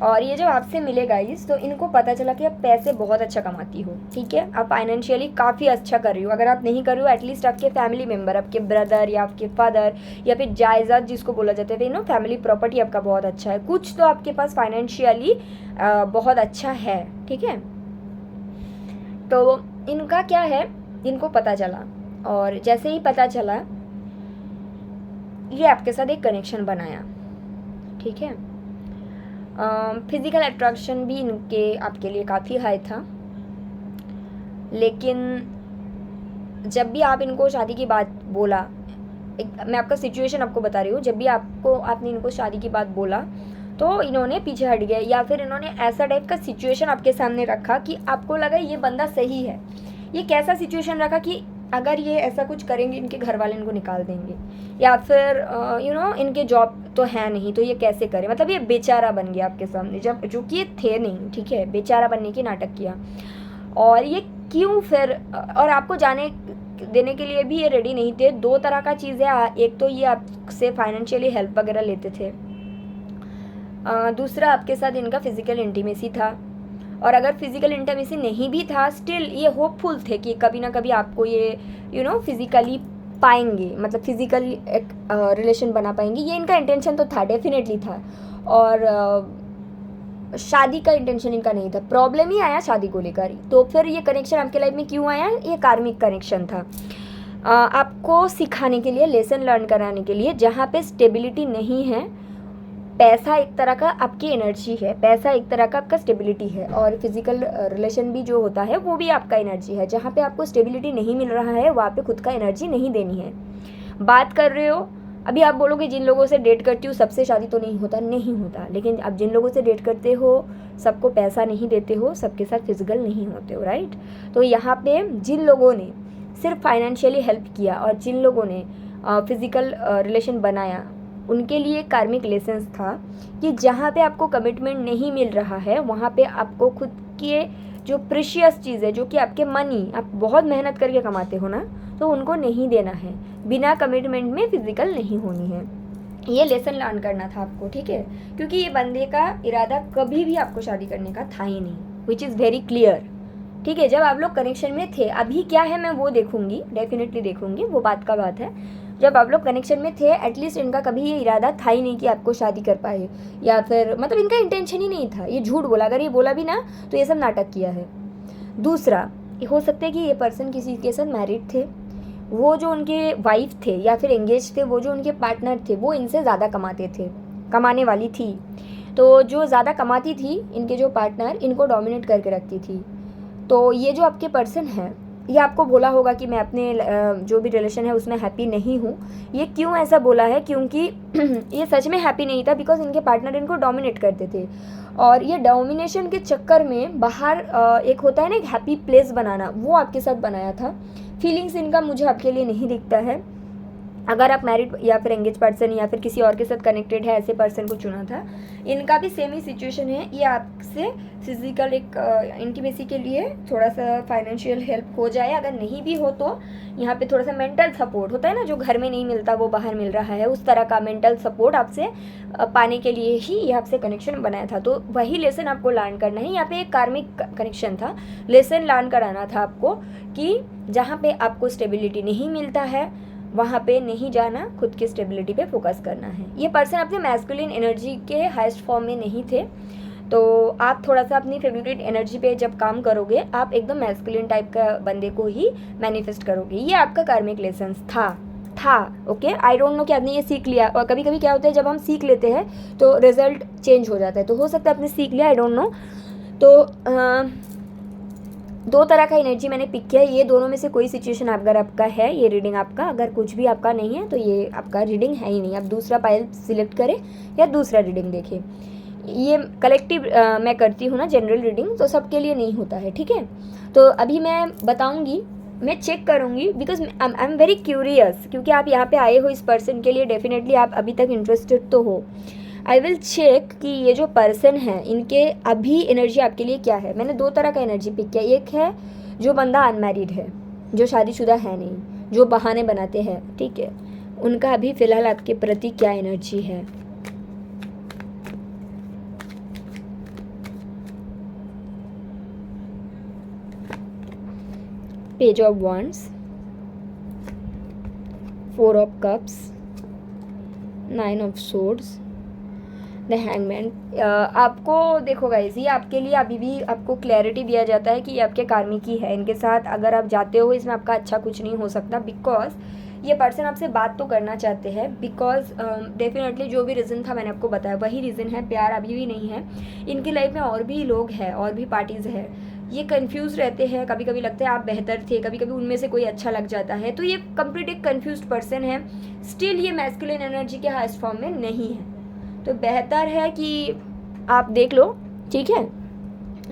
और ये जब आपसे मिले गाइस तो इनको पता चला कि आप पैसे बहुत अच्छा कमाती हो, ठीक है। आप फाइनेंशियली काफ़ी अच्छा कर रही हो। अगर आप नहीं कर रही हो, एटलीस्ट आपके फैमिली मेम्बर, आपके ब्रदर या आपके फादर या फिर जायदाद जिसको बोला जाता है, नो फैमिली प्रॉपर्टी आपका बहुत अच्छा है, कुछ तो आपके पास फाइनेंशियली बहुत अच्छा है, ठीक है। तो इनका क्या है, इनको पता चला, और जैसे ही पता चला ये आपके साथ एक कनेक्शन बनाया, ठीक है। फिज़िकल अट्रैक्शन भी इनके आपके लिए काफ़ी हाई था, लेकिन जब भी आप इनको शादी की बात बोला, मैं आपका सिचुएशन आपको बता रही हूँ, जब भी आपने इनको शादी की बात बोला तो इन्होंने पीछे हट गए, या फिर इन्होंने ऐसा टाइप का सिचुएशन आपके सामने रखा कि आपको लगा ये बंदा सही है। ये कैसा सिचुएशन रखा कि अगर ये ऐसा कुछ करेंगे इनके घर वाले इनको निकाल देंगे, या फिर इनके जॉब तो है नहीं तो ये कैसे करें। मतलब ये बेचारा बन गया आपके सामने, जब जो कि ये थे नहीं, ठीक है। बेचारा बनने की नाटक किया, और ये क्यों फिर, और आपको जाने देने के लिए भी ये रेडी नहीं थे। 2 तरह का चीज़ है, एक तो ये आपसे फाइनेंशियली हेल्प वगैरह लेते थे, दूसरा आपके साथ इनका फिज़िकल इंटीमेसी था। और अगर फिज़िकल इंटीमेसी नहीं भी था, स्टिल ये होपफुल थे कि कभी ना कभी आपको ये फिज़िकली पाएंगे, मतलब फिज़िकली एक रिलेशन बना पाएंगे। ये इनका इंटेंशन तो था, डेफिनेटली था। और शादी का इंटेंशन इनका नहीं था, प्रॉब्लम ही आया शादी को लेकर। तो फिर ये कनेक्शन आपके लाइफ में क्यों आया? ये कार्मिक कनेक्शन था, आपको सिखाने के लिए, लेसन लर्न कराने के लिए। जहाँ पे स्टेबिलिटी नहीं है, पैसा एक तरह का आपकी एनर्जी है, पैसा एक तरह का आपका स्टेबिलिटी है, और फिजिकल रिलेशन भी जो होता है वो भी आपका एनर्जी है। जहाँ पे आपको स्टेबिलिटी नहीं मिल रहा है वहाँ पे खुद का एनर्जी नहीं देनी है। बात कर रहे हो, अभी आप बोलोगे जिन लोगों से डेट करती हूँ सबसे शादी तो नहीं होता, नहीं होता। लेकिन अब जिन लोगों से डेट करते हो सबको पैसा नहीं देते हो, सबके साथ फिजिकल नहीं होते हो, राइट। तो यहाँ पे जिन लोगों ने सिर्फ फाइनेंशियली हेल्प किया और जिन लोगों ने फिजिकल रिलेशन बनाया, उनके लिए कार्मिक लेसन्स था कि जहाँ पे आपको कमिटमेंट नहीं मिल रहा है वहाँ पे आपको खुद के जो प्रीशियस चीज़ है, जो कि आपके मनी, आप बहुत मेहनत करके कमाते हो ना, तो उनको नहीं देना है। बिना कमिटमेंट में फिजिकल नहीं होनी है। ये लेसन लर्न करना था आपको, ठीक है। क्योंकि ये बंदे का इरादा कभी भी आपको शादी करने का था ही नहीं, विच इज़ वेरी क्लियर, ठीक है। जब आप लोग कनेक्शन में थे, अभी क्या है मैं वो देखूंगी, डेफिनेटली देखूंगी, वो बात का बात है। जब आप लोग कनेक्शन में थे, एटलीस्ट इनका कभी ये इरादा था ही नहीं कि आपको शादी कर पाए, या फिर मतलब इनका इंटेंशन ही नहीं था। ये झूठ बोला, अगर ये बोला भी ना तो ये सब नाटक किया है। दूसरा, हो सकता है कि ये पर्सन किसी के साथ मैरिड थे, वो जो उनके वाइफ थे या फिर एंगेज थे, वो जो उनके पार्टनर थे वो इनसे ज़्यादा कमाते थे, कमाने वाली थी। तो जो ज़्यादा कमाती थी, इनके जो पार्टनर, इनको डोमिनेट करके रखती थी। तो ये जो आपके पर्सन है, ये आपको बोला होगा कि मैं अपने जो भी रिलेशन है उसमें हैप्पी नहीं हूँ। ये क्यों ऐसा बोला है? क्योंकि ये सच में हैप्पी नहीं था, बिकॉज इनके पार्टनर इनको डोमिनेट करते थे। और ये डोमिनेशन के चक्कर में बाहर एक होता है ना, एक हैप्पी प्लेस बनाना, वो आपके साथ बनाया था। फीलिंग्स इनका मुझे आपके लिए नहीं दिखता है। अगर आप मैरिड या फिर एंगेज पर्सन या फिर किसी और के साथ कनेक्टेड है, ऐसे पर्सन को चुना था, इनका भी सेम ही सिचुएशन है। ये आपसे फिजिकल एक इंटीमेसी के लिए थोड़ा सा फाइनेंशियल हेल्प हो जाए, अगर नहीं भी हो तो यहाँ पे थोड़ा सा मेंटल सपोर्ट होता है ना, जो घर में नहीं मिलता वो बाहर मिल रहा है, उस तरह का मेंटल सपोर्ट आपसे पाने के लिए ही ये आपसे कनेक्शन बनाया था। तो वही लेसन आपको लर्न करना है। यहाँ पे एक कार्मिक कनेक्शन था, लेसन लर्न कराना था आपको कि जहाँ पे आपको स्टेबिलिटी नहीं मिलता है वहाँ पे नहीं जाना, खुद की स्टेबिलिटी पे फोकस करना है। ये पर्सन अपने मैस्कुलिन एनर्जी के हाईएस्ट फॉर्म में नहीं थे, तो आप थोड़ा सा अपनी फेमिनिन एनर्जी पे जब काम करोगे आप एकदम मैस्कुलिन टाइप का बंदे को ही मैनिफेस्ट करोगे। ये आपका कार्मिक लेसन्स था ओके। आई डोंट नो कि आपने ये सीख लिया, और कभी कभी क्या होता है जब हम सीख लेते हैं तो रिजल्ट चेंज हो जाता है, तो हो सकता है आपने सीख लिया, आई डोंट नो। तो दो तरह का एनर्जी मैंने पिक किया है, ये दोनों में से कोई सिचुएशन अगर आपका है ये रीडिंग आपका, अगर कुछ भी आपका नहीं है तो ये आपका रीडिंग है ही नहीं। आप दूसरा पाइल सिलेक्ट करें या दूसरा रीडिंग देखें। ये कलेक्टिव मैं करती हूँ ना जनरल रीडिंग, तो सबके लिए नहीं होता है, ठीक है। तो अभी मैं बताऊँगी, मैं चेक करूँगी because I am very curious, क्योंकि आप यहाँ पे आए हो इस पर्सन के लिए, डेफिनेटली आप अभी तक इंटरेस्टेड तो हो। आई विल चेक कि ये जो पर्सन है इनके अभी एनर्जी आपके लिए क्या है। मैंने दो तरह का एनर्जी पिक किया, एक है जो बंदा अनमैरिड है, जो शादीशुदा है नहीं, जो बहाने बनाते हैं, ठीक है, उनका अभी फ़िलहाल आपके प्रति क्या एनर्जी है। Page of wands, 4 of cups, 9 of swords, the hangman. आपको देखो गाइस, ये आपके लिए अभी भी आपको क्लैरिटी दिया जाता है कि ये आपके कार्मिक ही है। इनके साथ अगर आप जाते हो इसमें आपका अच्छा कुछ नहीं हो सकता, बिकॉज ये पर्सन आपसे बात तो करना चाहते हैं, बिकॉज डेफिनेटली जो भी रीज़न था मैंने आपको बताया वही रीज़न है, प्यार अभी भी नहीं है। इनकी लाइफ में और भी लोग हैं, और भी पार्टीज़ है, ये कंफ्यूज रहते हैं, कभी कभी लगता है आप बेहतर थे, कभी कभी उनमें से कोई अच्छा लग जाता है। तो ये कंप्लीट एक कन्फ्यूज पर्सन है, स्टिल ये मैस्कुलिन एनर्जी के हाईएस्ट फॉर्म में नहीं है। तो बेहतर है कि आप देख लो, ठीक है,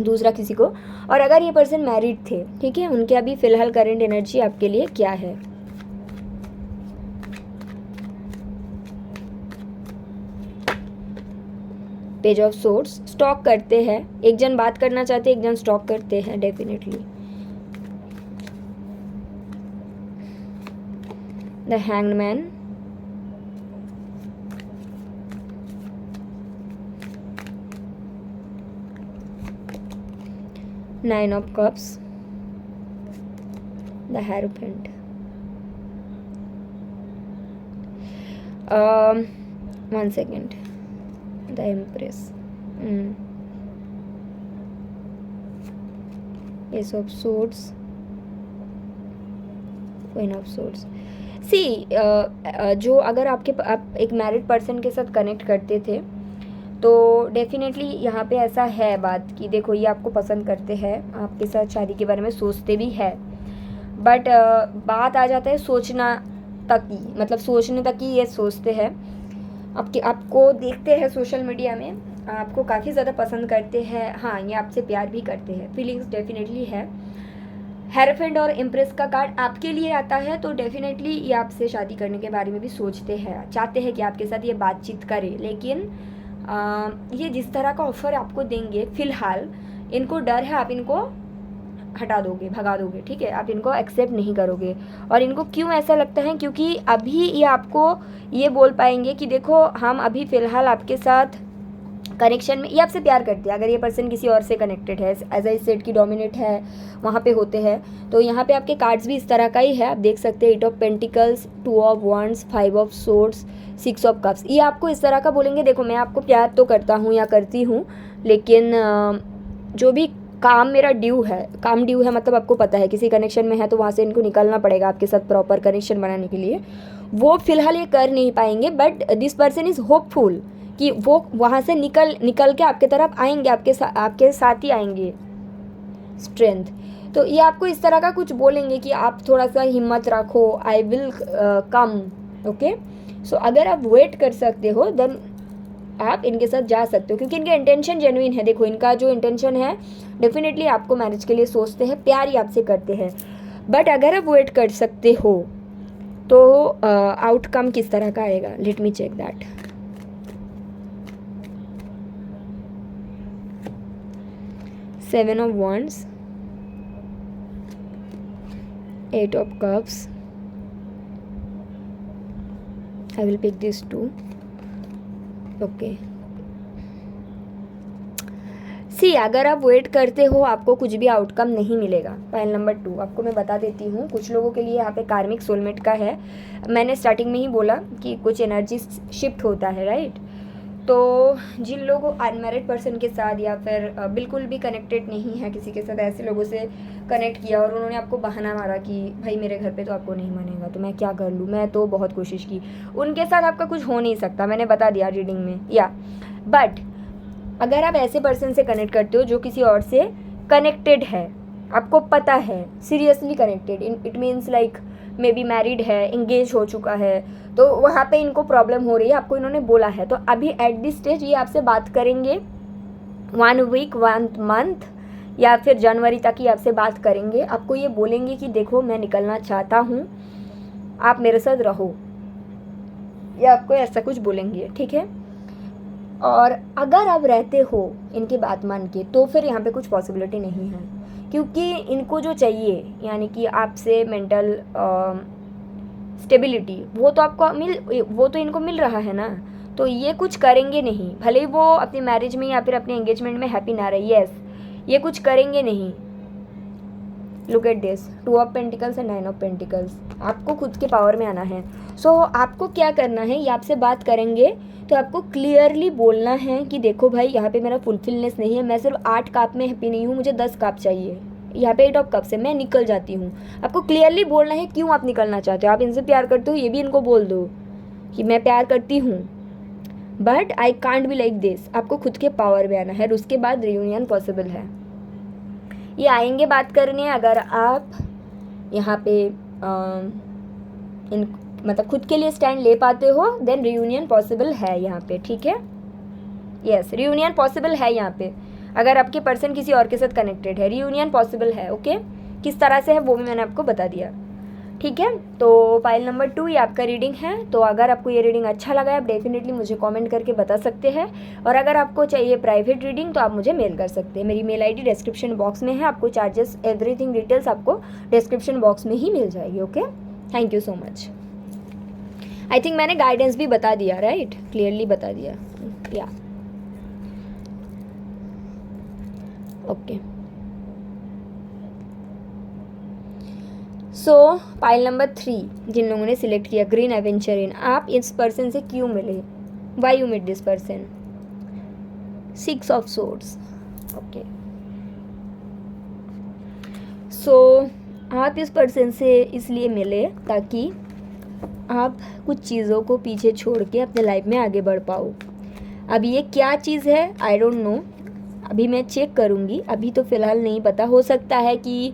दूसरा किसी को। और अगर ये पर्सन मैरिड थे, ठीक है, उनके अभी फ़िलहाल करंट एनर्जी आपके लिए क्या है। पेज ऑफ सोर्ड्स, स्टॉक करते हैं, एक जन बात करना चाहते हैं, एक जन स्टॉक करते हैं definitely. The hanged man, Nine of Cups, the Hierophant. One second. The Empress. Ace of Swords. Queen of Swords. See, जो अगर आप एक मैरिड पर्सन के साथ कनेक्ट करते थे तो डेफिनेटली यहाँ पे ऐसा है बात कि देखो ये आपको पसंद करते हैं, आपके साथ शादी के बारे में सोचते भी है, बट बात आ जाता है सोचना तक ही, मतलब सोचने तक ही ये सोचते हैं। आपको देखते हैं सोशल मीडिया में, आपको काफ़ी ज़्यादा पसंद करते हैं, हाँ ये आपसे प्यार भी करते हैं, फीलिंग्स डेफिनेटली है। हेरोफेंट और इम्प्रेस का कार्ड आपके लिए आता है, तो डेफिनेटली ये आपसे शादी करने के बारे में भी सोचते हैं, चाहते हैं कि आपके साथ ये बातचीत करें। लेकिन ये जिस तरह का ऑफ़र आपको देंगे फ़िलहाल, इनको डर है आप इनको हटा दोगे, भगा दोगे, ठीक है, आप इनको एक्सेप्ट नहीं करोगे। और इनको क्यों ऐसा लगता है, क्योंकि अभी ये आपको ये बोल पाएंगे कि देखो हम अभी फ़िलहाल आपके साथ कनेक्शन में, ये आपसे प्यार करते हैं। अगर ये पर्सन किसी और से कनेक्टेड है, एज आई सेड की डोमिनेट है, वहाँ पे होते हैं, तो यहाँ पे आपके कार्ड्स भी इस तरह का ही है, आप देख सकते हैं 8 of pentacles, 2 of wands, 5 of swords, 6 of cups. ये आपको इस तरह का बोलेंगे, देखो मैं आपको प्यार तो करता हूँ या करती हूँ, लेकिन जो भी काम मेरा ड्यू है, काम ड्यू है मतलब आपको पता है किसी कनेक्शन में है तो वहाँ से इनको निकलना पड़ेगा आपके साथ प्रॉपर कनेक्शन बनाने के लिए, वो फ़िलहाल ये कर नहीं पाएंगे। But this person is hopeful कि वो वहाँ से निकल के आपके तरफ आएंगे, आपके साथ ही आएंगे स्ट्रेंथ। तो ये आपको इस तरह का कुछ बोलेंगे कि आप थोड़ा सा हिम्मत रखो, आई विल कम, ओके। सो अगर आप वेट कर सकते हो देन आप इनके साथ जा सकते हो, क्योंकि इनका इंटेंशन जेन्युइन है। देखो इनका जो इंटेंशन है डेफिनेटली आपको मैरिज के लिए सोचते हैं, प्यार ही आपसे करते हैं। बट अगर आप वेट कर सकते हो तो आउटकम किस तरह का आएगा, let me check that. Seven of wands, eight of cups, I will pick these two. Okay. See अगर आप वेट करते हो आपको कुछ भी आउटकम नहीं मिलेगा। पाइल नंबर 2 आपको मैं बता देती हूँ, कुछ लोगों के लिए यहाँ पे कार्मिक सोलमेट का है। मैंने स्टार्टिंग में ही बोला कि कुछ एनर्जी शिफ्ट होता है, राइट। तो जिन लोगों अनमैरिड पर्सन के साथ या फिर बिल्कुल भी कनेक्टेड नहीं है किसी के साथ, ऐसे लोगों से कनेक्ट किया और उन्होंने आपको बहाना मारा कि भाई मेरे घर पे तो आपको नहीं मानेगा तो मैं क्या कर लूँ, मैं तो बहुत कोशिश की, उनके साथ आपका कुछ हो नहीं सकता, मैंने बता दिया रीडिंग में। या बट अगर आप ऐसे पर्सन से कनेक्ट करते हो जो किसी और से कनेक्टेड है, आपको पता है seriously connected, it means like may be married है, इंगेज हो चुका है, तो वहाँ पे इनको प्रॉब्लम हो रही है, आपको इन्होंने बोला है, तो अभी एट दिस स्टेज ये आपसे बात करेंगे 1 वीक 1 मंथ या फिर जनवरी तक ही आपसे बात करेंगे। आपको ये बोलेंगे कि देखो मैं निकलना चाहता हूँ, आप मेरे साथ रहो, या आपको ऐसा कुछ बोलेंगे, ठीक है। और अगर आप रहते हो इनकी बात मान के तो फिर यहाँ पे कुछ पॉसिबिलिटी नहीं है, क्योंकि इनको जो चाहिए यानी कि आपसे मेंटल स्टेबिलिटी वो तो इनको मिल रहा है ना, तो ये कुछ करेंगे नहीं, भले ही वो अपनी मैरिज में या फिर अपने एंगेजमेंट में हैप्पी ना रहे, यस ये कुछ करेंगे नहीं। Look at this, 2 of pentacles and 9 of pentacles, आपको खुद के पावर में आना है। सो आपको क्या करना है, ये आपसे बात करेंगे तो आपको क्लियरली बोलना है कि देखो भाई यहाँ पे मेरा फुलफिलनेस नहीं है, मैं सिर्फ 8 कप में हैप्पी नहीं हूँ, मुझे 10 कप चाहिए, यहाँ पे 8 ऑफ कप से मैं निकल जाती हूँ। आपको क्लियरली बोलना है क्यों आप निकलना चाहते हो, आप इनसे प्यार करते हो ये भी इनको बोल दो कि मैं प्यार करती हूँ but I can't be like this, आपको खुद के पावर में आना है, और उसके बाद रियूनियन पॉसिबल है। ये आएंगे बात करने, अगर आप यहाँ पे इन मतलब खुद के लिए स्टैंड ले पाते हो देन रियूनियन पॉसिबल है यहाँ पे, ठीक है। यस रियूनियन पॉसिबल है यहाँ पे, अगर आपके पर्सन किसी और के साथ कनेक्टेड है रियूनियन पॉसिबल है। ओके किस तरह से है वो भी मैंने आपको बता दिया, ठीक है। तो फाइल नंबर 2 ये आपका रीडिंग है। तो अगर आपको ये रीडिंग अच्छा लगा है आप डेफिनेटली मुझे कमेंट करके बता सकते हैं, और अगर आपको चाहिए प्राइवेट रीडिंग तो आप मुझे मेल कर सकते हैं। मेरी मेल आईडी डिस्क्रिप्शन बॉक्स में है, आपको चार्जेस एवरीथिंग डिटेल्स आपको डिस्क्रिप्शन बॉक्स में ही मिल जाएगी। Okay thank you so much. I think मैंने गाइडेंस भी बता दिया, राइट, क्लियरली बता दिया। या ओके सो पाइल नंबर 3 जिन लोगों ने सिलेक्ट किया ग्रीन एवेंचर, आप इस पर्सन से क्यों मिले, why you meet this person, 6 of swords. Okay so आप इस पर्सन से इसलिए मिले ताकि आप कुछ चीज़ों को पीछे छोड़ के अपने लाइफ में आगे बढ़ पाओ। अब ये क्या चीज़ है आई डोंट नो, अभी मैं चेक करूँगी, अभी तो फ़िलहाल नहीं पता। हो सकता है कि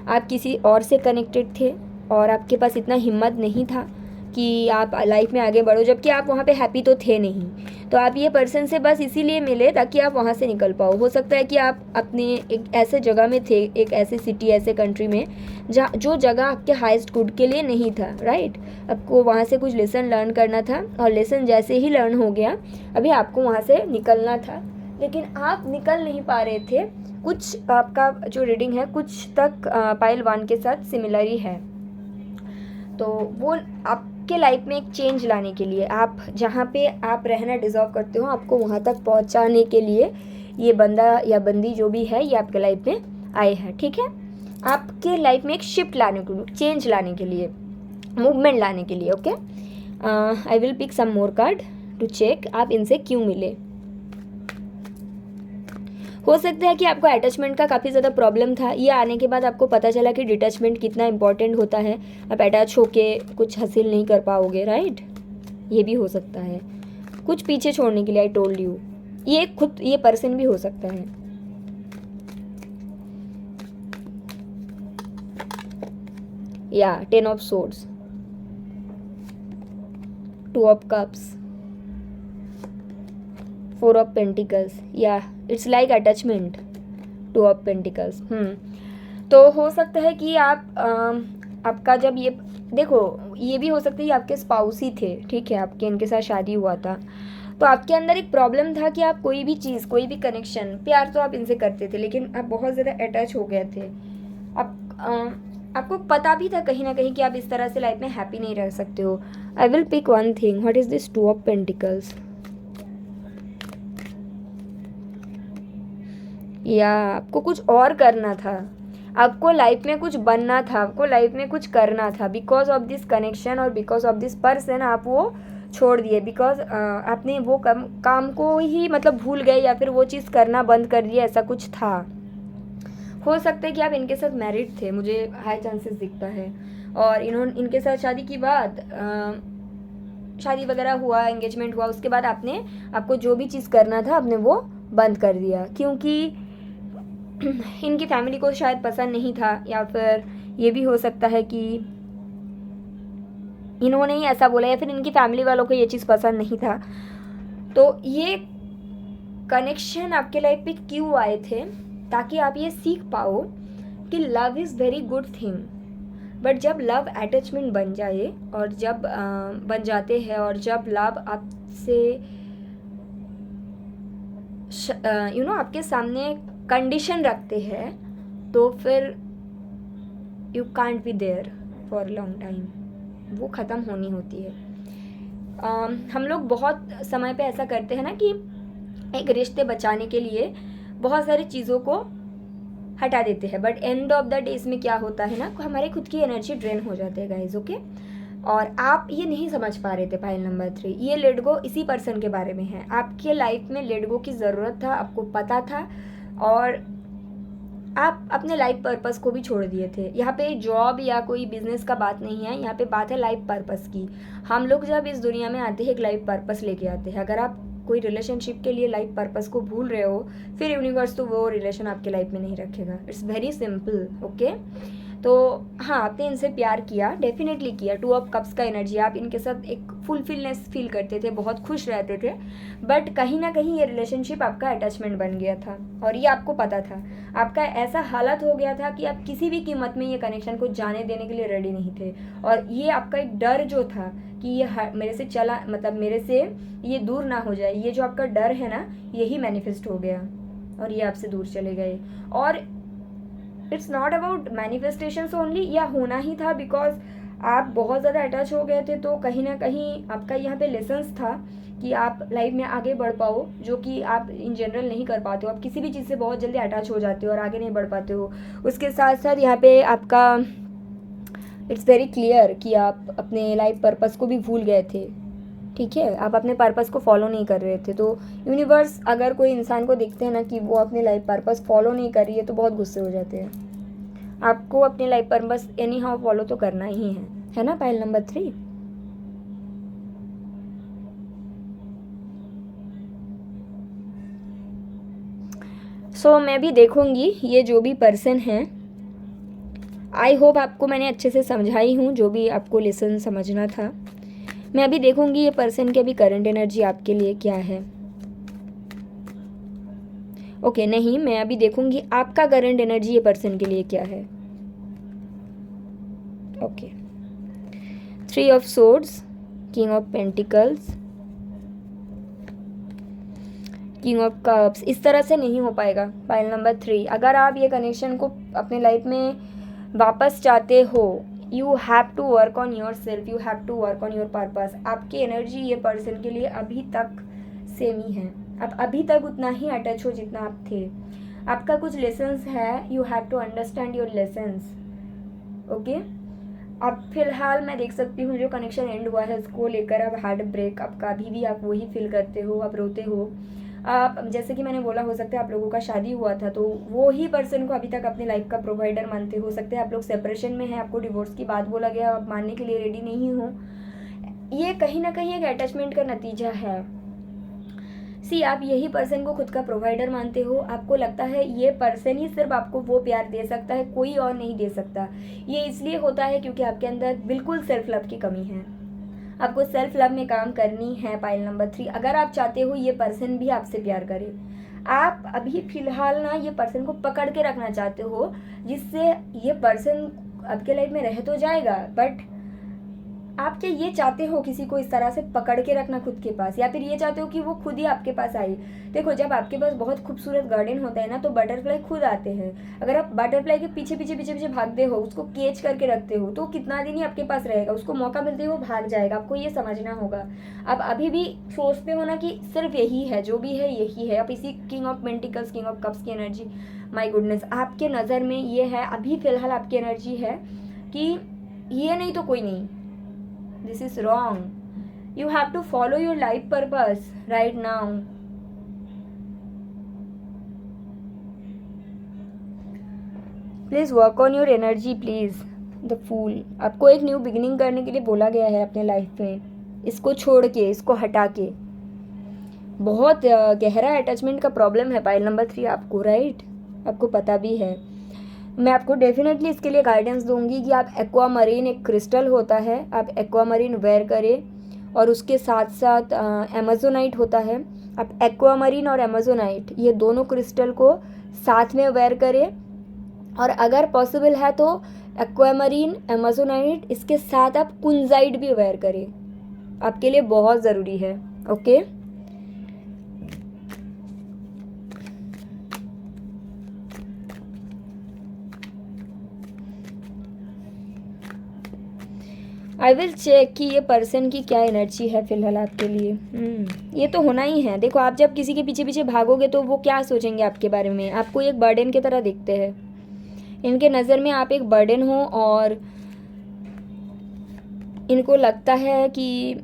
आप किसी और से कनेक्टेड थे और आपके पास इतना हिम्मत नहीं था कि आप लाइफ में आगे बढ़ो, जबकि आप वहाँ पे हैप्पी तो थे नहीं, तो आप ये पर्सन से बस इसीलिए मिले ताकि आप वहाँ से निकल पाओ। हो सकता है कि आप अपने एक ऐसे जगह में थे, एक ऐसे सिटी ऐसे कंट्री में जहाँ जो जगह आपके हाईएस्ट गुड के लिए नहीं था, राइट। आपको वहाँ से कुछ लेसन लर्न करना था और लेसन जैसे ही लर्न हो गया अभी आपको वहाँ से निकलना था, लेकिन आप निकल नहीं पा रहे थे। कुछ आपका जो रीडिंग है कुछ तक पाइल 1 के साथ सिमिलर ही है, तो वो आपके लाइफ में एक चेंज लाने के लिए, आप जहाँ पे आप रहना डिज़र्व करते हो आपको वहाँ तक पहुँचाने के लिए ये बंदा या बंदी जो भी है ये आपके लाइफ में आए हैं, ठीक है। आपके लाइफ में एक शिफ्ट लाने के लिए, चेंज लाने के लिए, मूवमेंट लाने के लिए। Okay I will pick some more card to check आप इनसे क्यों मिले। हो सकता है कि आपको अटैचमेंट का काफ़ी ज़्यादा प्रॉब्लम था, ये आने के बाद आपको पता चला कि डिटैचमेंट कितना इंपॉर्टेंट होता है, आप अटैच होके कुछ हासिल नहीं कर पाओगे, राइट। ये भी हो सकता है कुछ पीछे छोड़ने के लिए, आई टोल्ड यू, ये खुद ये पर्सन भी हो सकता है। या 10 of swords, 2 of cups, 4 of pentacles, या it's like attachment, 2 of pentacles. तो हो सकता है कि आप आपका जब ये देखो ये भी हो सकता है कि आपके स्पाउस ही थे, ठीक है, आपके इनके साथ शादी हुआ था, तो आपके अंदर एक प्रॉब्लम था कि आप कोई भी चीज़, कोई भी कनेक्शन, प्यार तो आप इनसे करते थे लेकिन आप बहुत ज़्यादा अटैच हो गए थे। आपको पता भी था कहीं ना कहीं कि आप इस तरह से लाइफ में हैप्पी नहीं रह सकते हो। I will pick one thing, what is this 2 of pentacles. या आपको कुछ और करना था, आपको लाइफ में कुछ बनना था, आपको लाइफ में कुछ करना था। बिकॉज ऑफ दिस कनेक्शन और बिकॉज ऑफ दिस पर्सन आप वो छोड़ दिए, बिकॉज आपने वो काम को ही मतलब भूल गए या फिर वो चीज़ करना बंद कर दिया, ऐसा कुछ था। हो सकता है कि आप इनके साथ मैरिड थे, मुझे हाई चांसेस दिखता है, और इनके साथ शादी की बात, शादी वगैरह हुआ, एंगेजमेंट हुआ, उसके बाद आपको जो भी चीज़ करना था आपने वो बंद कर दिया, क्योंकि इनकी फैमिली को शायद पसंद नहीं था, या फिर ये भी हो सकता है कि इन्होंने ही ऐसा बोला या फिर इनकी फैमिली वालों को ये चीज़ पसंद नहीं था। तो ये कनेक्शन आपके लाइफ पे क्यों आए थे, ताकि आप ये सीख पाओ कि love is very good thing, but जब लव अटैचमेंट बन जाए और जब बन जाते हैं और जब लव आपसे आपके सामने कंडीशन रखते हैं, तो फिर you can't be there for long time, वो ख़त्म होनी होती है। हम लोग बहुत समय पे ऐसा करते हैं ना कि एक रिश्ते बचाने के लिए बहुत सारी चीज़ों को हटा देते हैं, but end of the day इसमें क्या होता है ना, हमारे खुद की एनर्जी ड्रेन हो जाती है गाइज, ओके। और आप ये नहीं समझ पा रहे थे पाइल नंबर 3, ये लेट गो इसी पर्सन के बारे में है। आपके लाइफ में लेट गो की ज़रूरत था, आपको पता था, और आप अपने लाइफ पर्पस को भी छोड़ दिए थे। यहाँ पे जॉब या कोई बिजनेस का बात नहीं है, यहाँ पे बात है लाइफ पर्पस की। हम लोग जब इस दुनिया में आते हैं एक लाइफ पर्पस लेके आते हैं। अगर आप कोई रिलेशनशिप के लिए लाइफ पर्पस को भूल रहे हो, फिर यूनिवर्स तो वो रिलेशन आपके लाइफ में नहीं रखेगा। It's very simple, okay. तो हाँ, आपने इनसे प्यार किया, डेफिनेटली किया। 2 ऑफ कप्स का एनर्जी, आप इनके साथ एक फुलफिलनेस फील करते थे, बहुत खुश रहते थे, बट कहीं ना कहीं ये रिलेशनशिप आपका अटैचमेंट बन गया था, और ये आपको पता था। आपका ऐसा हालत हो गया था कि आप किसी भी कीमत में ये कनेक्शन को जाने देने के लिए रेडी नहीं थे, और ये आपका एक डर जो था कि ये मेरे से चला, मतलब मेरे से ये दूर ना हो जाए, ये जो आपका डर है ना, यही मैनिफेस्ट हो गया और ये आपसे दूर चले गए। और it's not about manifestations only, या होना ही था, बिकॉज आप बहुत ज़्यादा अटैच हो गए थे। तो कहीं ना कहीं आपका यहाँ पे लेसन्स था कि आप लाइफ में आगे बढ़ पाओ, जो कि आप इन जनरल नहीं कर पाते हो। आप किसी भी चीज़ से बहुत जल्दी अटैच हो जाते हो और आगे नहीं बढ़ पाते हो। उसके साथ साथ यहाँ पे आपका इट्स वेरी क्लियर कि आप अपने लाइफ पर्पस को भी भूल गए थे, ठीक है, आप अपने पर्पस को फॉलो नहीं कर रहे थे। तो यूनिवर्स अगर कोई इंसान को देखते हैं ना कि वो अपने लाइफ पर्पस फॉलो नहीं कर रही है, तो बहुत गुस्से हो जाते हैं। आपको अपने life purpose any how follow तो करना ही है ना, पाइल नंबर 3। सो मैं भी देखूंगी ये जो भी पर्सन है, आई होप आपको मैंने अच्छे से समझाई हूँ जो भी आपको लेसन समझना था। मैं अभी देखूंगी ये पर्सन की अभी करंट एनर्जी आपके लिए क्या है। ओके, नहीं, मैं अभी देखूंगी आपका करंट एनर्जी ये पर्सन के लिए क्या है। Okay, 3 of swords, king of pentacles, king of cups. इस तरह से नहीं हो पाएगा पाइल नंबर 3। अगर आप ये कनेक्शन को अपने लाइफ में वापस चाहते हो, you have to work on yourself, you have to work on your purpose. आपकी एनर्जी ये पर्सन के लिए अभी तक सेम ही है, आप अभी तक उतना ही अटैच हो जितना आप थे। आपका कुछ लेसन्स है, you have to understand your lessons, okay. अब फिलहाल मैं देख सकती हूँ जो कनेक्शन एंड हुआ है उसको लेकर अब हार्ट ब्रेक आपका अभी भी आप वही फील करते हो, आप रोते हो। आप, जैसे कि मैंने बोला, हो सकता है आप लोगों का शादी हुआ था तो वो ही पर्सन को अभी तक अपनी लाइफ का प्रोवाइडर मानते हो। सकते हैं आप लोग सेपरेशन में हैं, आपको डिवोर्स की बात बोला गया, आप मानने के लिए रेडी नहीं हो। ये कहीं ना कहीं एक अटैचमेंट का नतीजा है। सी, आप यही पर्सन को खुद का प्रोवाइडर मानते हो। आपको लगता है ये पर्सन ही सिर्फ आपको वो प्यार दे सकता है, कोई और नहीं दे सकता। ये इसलिए होता है क्योंकि आपके अंदर बिल्कुल सेल्फ लव की कमी है। आपको सेल्फ लव में काम करनी है पाइल नंबर 3, अगर आप चाहते हो ये पर्सन भी आपसे प्यार करे। आप अभी फिलहाल ना ये पर्सन को पकड़ के रखना चाहते हो, जिससे ये पर्सन आपके लाइफ में रह तो जाएगा, बट आप क्या ये चाहते हो किसी को इस तरह से पकड़ के रखना खुद के पास, या फिर ये चाहते हो कि वो खुद ही आपके पास आए? देखो, जब आपके पास बहुत खूबसूरत गार्डन होता है ना, तो बटरफ्लाई खुद आते हैं। अगर आप बटरफ्लाई के पीछे पीछे पीछे पीछे भागते हो, उसको कैच करके रखते हो, तो कितना दिन ही आपके पास रहेगा, उसको मौका मिलते ही वो भाग जाएगा। आपको ये समझना होगा। आप अभी भी सोचते हो ना कि सिर्फ यही है, जो भी है यही है, आप इसी king of pentacles, king of cups की एनर्जी, माई गुडनेस, आपके नज़र में ये है, अभी फ़िलहाल आपकी एनर्जी है कि ये नहीं तो कोई नहीं। This is wrong. You have to follow your life purpose right now. Please work on your energy, please. The Fool. आपको एक न्यू बिगिनिंग करने के लिए बोला गया है अपने लाइफ में। इसको छोड़ के, इसको हटा के। बहुत गहरा अटैचमेंट का प्रॉब्लम है पाइल नंबर 3 आपको, राइट? आपको पता भी है। मैं आपको डेफिनेटली इसके लिए गाइडेंस दूंगी कि आप एक्वामरीन, एक क्रिस्टल होता है, आप एक्वामरीन वेयर करें, और उसके साथ साथ अमेजोनाइट होता है। आप एक्वामरीन और अमेजोनाइट, ये दोनों क्रिस्टल को साथ में वेयर करें, और अगर पॉसिबल है तो एक्वामरीन, अमेजोनाइट, इसके साथ आप कुंजाइट भी वेयर करें। आपके लिए बहुत ज़रूरी है। ओके, आई विल चेक कि ये पर्सन की क्या एनर्जी है फ़िलहाल आपके लिए। ये तो होना ही है। देखो, आप जब किसी के पीछे पीछे भागोगे तो वो क्या सोचेंगे आपके बारे में? आपको एक बर्डन की तरह दिखते हैं। इनके नज़र में आप एक बर्डन हो, और इनको लगता है कि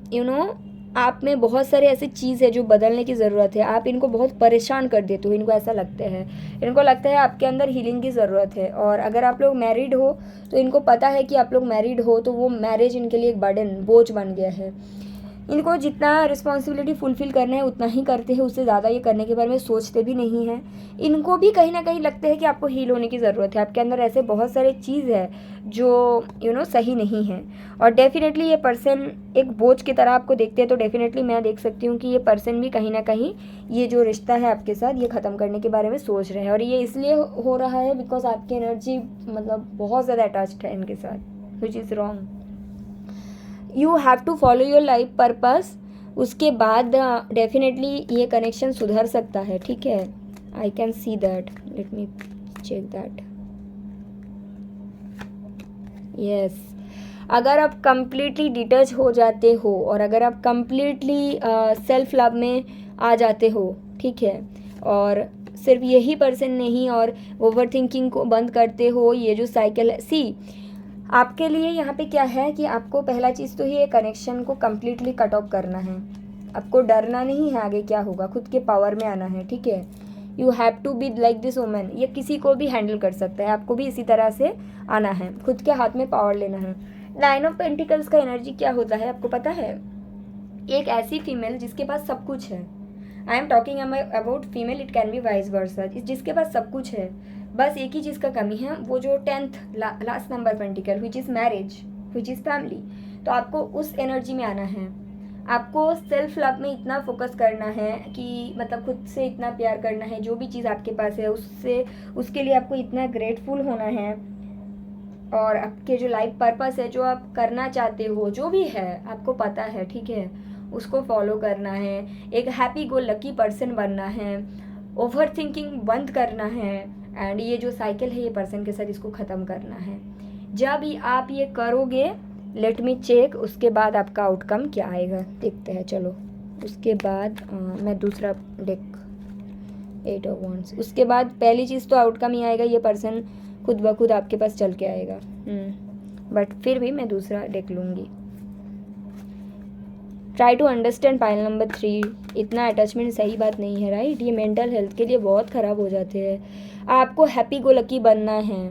आप में बहुत सारे ऐसी चीज़ है जो बदलने की ज़रूरत है। आप इनको बहुत परेशान कर देते हो, इनको ऐसा लगता है। इनको लगता है आपके अंदर हीलिंग की ज़रूरत है। और अगर आप लोग मैरिड हो तो इनको पता है कि आप लोग मैरिड हो, तो वो मैरिज इनके लिए एक बर्डन, बोझ बन गया है। इनको जितना रिस्पॉन्सिबिलिटी फुलफ़िल करना है उतना ही करते हैं, उससे ज़्यादा ये करने के बारे में सोचते भी नहीं हैं। इनको भी कहीं ना कहीं लगता है कि आपको हील होने की ज़रूरत है। आपके अंदर ऐसे बहुत सारे चीज़ है जो सही नहीं है, और डेफिनेटली ये पर्सन एक बोझ की तरह आपको देखते हैं। तो डेफिनेटली मैं देख सकती हूँ कि ये पर्सन भी कहीं ना कहीं ये जो रिश्ता है आपके साथ, ये ख़त्म करने के बारे में सोच रहे हैं। और ये इसलिए हो रहा है बिकॉज आपकी एनर्जी मतलब बहुत ज़्यादा अटैच्ड है इनके साथ, which is wrong. You have to follow your life purpose. उसके बाद डेफिनेटली ये कनेक्शन सुधर सकता है, ठीक है? I can see that, let me check that. Yes, अगर आप कंप्लीटली डिटैच हो जाते हो, और अगर आप कंप्लीटली सेल्फ लव में आ जाते हो, ठीक है, और सिर्फ यही पर्सन नहीं, और ओवर थिंकिंग को बंद करते हो, ये जो साइकिल है, सी आपके लिए यहाँ पे क्या है कि आपको पहला चीज़ तो ये कनेक्शन को कम्प्लीटली कट ऑफ करना है। आपको डरना नहीं है आगे क्या होगा, खुद के पावर में आना है, ठीक है? You have to be like this woman. ये किसी को भी हैंडल कर सकता है, आपको भी इसी तरह से आना है, खुद के हाथ में पावर लेना है। 9 ऑफ पेंटिकल्स का एनर्जी क्या होता है आपको पता है? एक ऐसी फीमेल जिसके पास सब कुछ है। I am talking about female, it can be vice versa, जिसके पास सब कुछ है, बस एक ही चीज़ का कमी है, वो जो 10th last number pentacle, which is marriage, which is family. तो आपको उस एनर्जी में आना है। आपको सेल्फ लव में इतना फोकस करना है कि मतलब खुद से इतना प्यार करना है, जो भी चीज़ आपके पास है उससे, उसके लिए आपको इतना ग्रेटफुल होना है। और आपके जो लाइफ पर्पस है, जो आप करना चाहते हो, जो भी है आपको पता है, ठीक है, उसको फॉलो करना है। एक हैप्पी गो लकी पर्सन बनना है, ओवर थिंकिंग बंद करना है, एंड ये जो साइकिल है ये पर्सन के साथ, इसको ख़त्म करना है। जब ही आप ये करोगे, लेट मी चेक, उसके बाद आपका आउटकम क्या आएगा देखते हैं। चलो, उसके बाद मैं दूसरा डेक, 8 ऑफ वॉन्ड्स। उसके बाद पहली चीज़ तो आउटकम ही आएगा, ये पर्सन खुद ब खुद आपके पास चल के आएगा। बट फिर भी मैं दूसरा डेक लूँगी। Try to understand pile number 3। इतना अटैचमेंट सही बात नहीं है, राइट? ये मेंटल हेल्थ के लिए बहुत ख़राब हो जाते हैं। आपको हैप्पी गो लकी बनना है।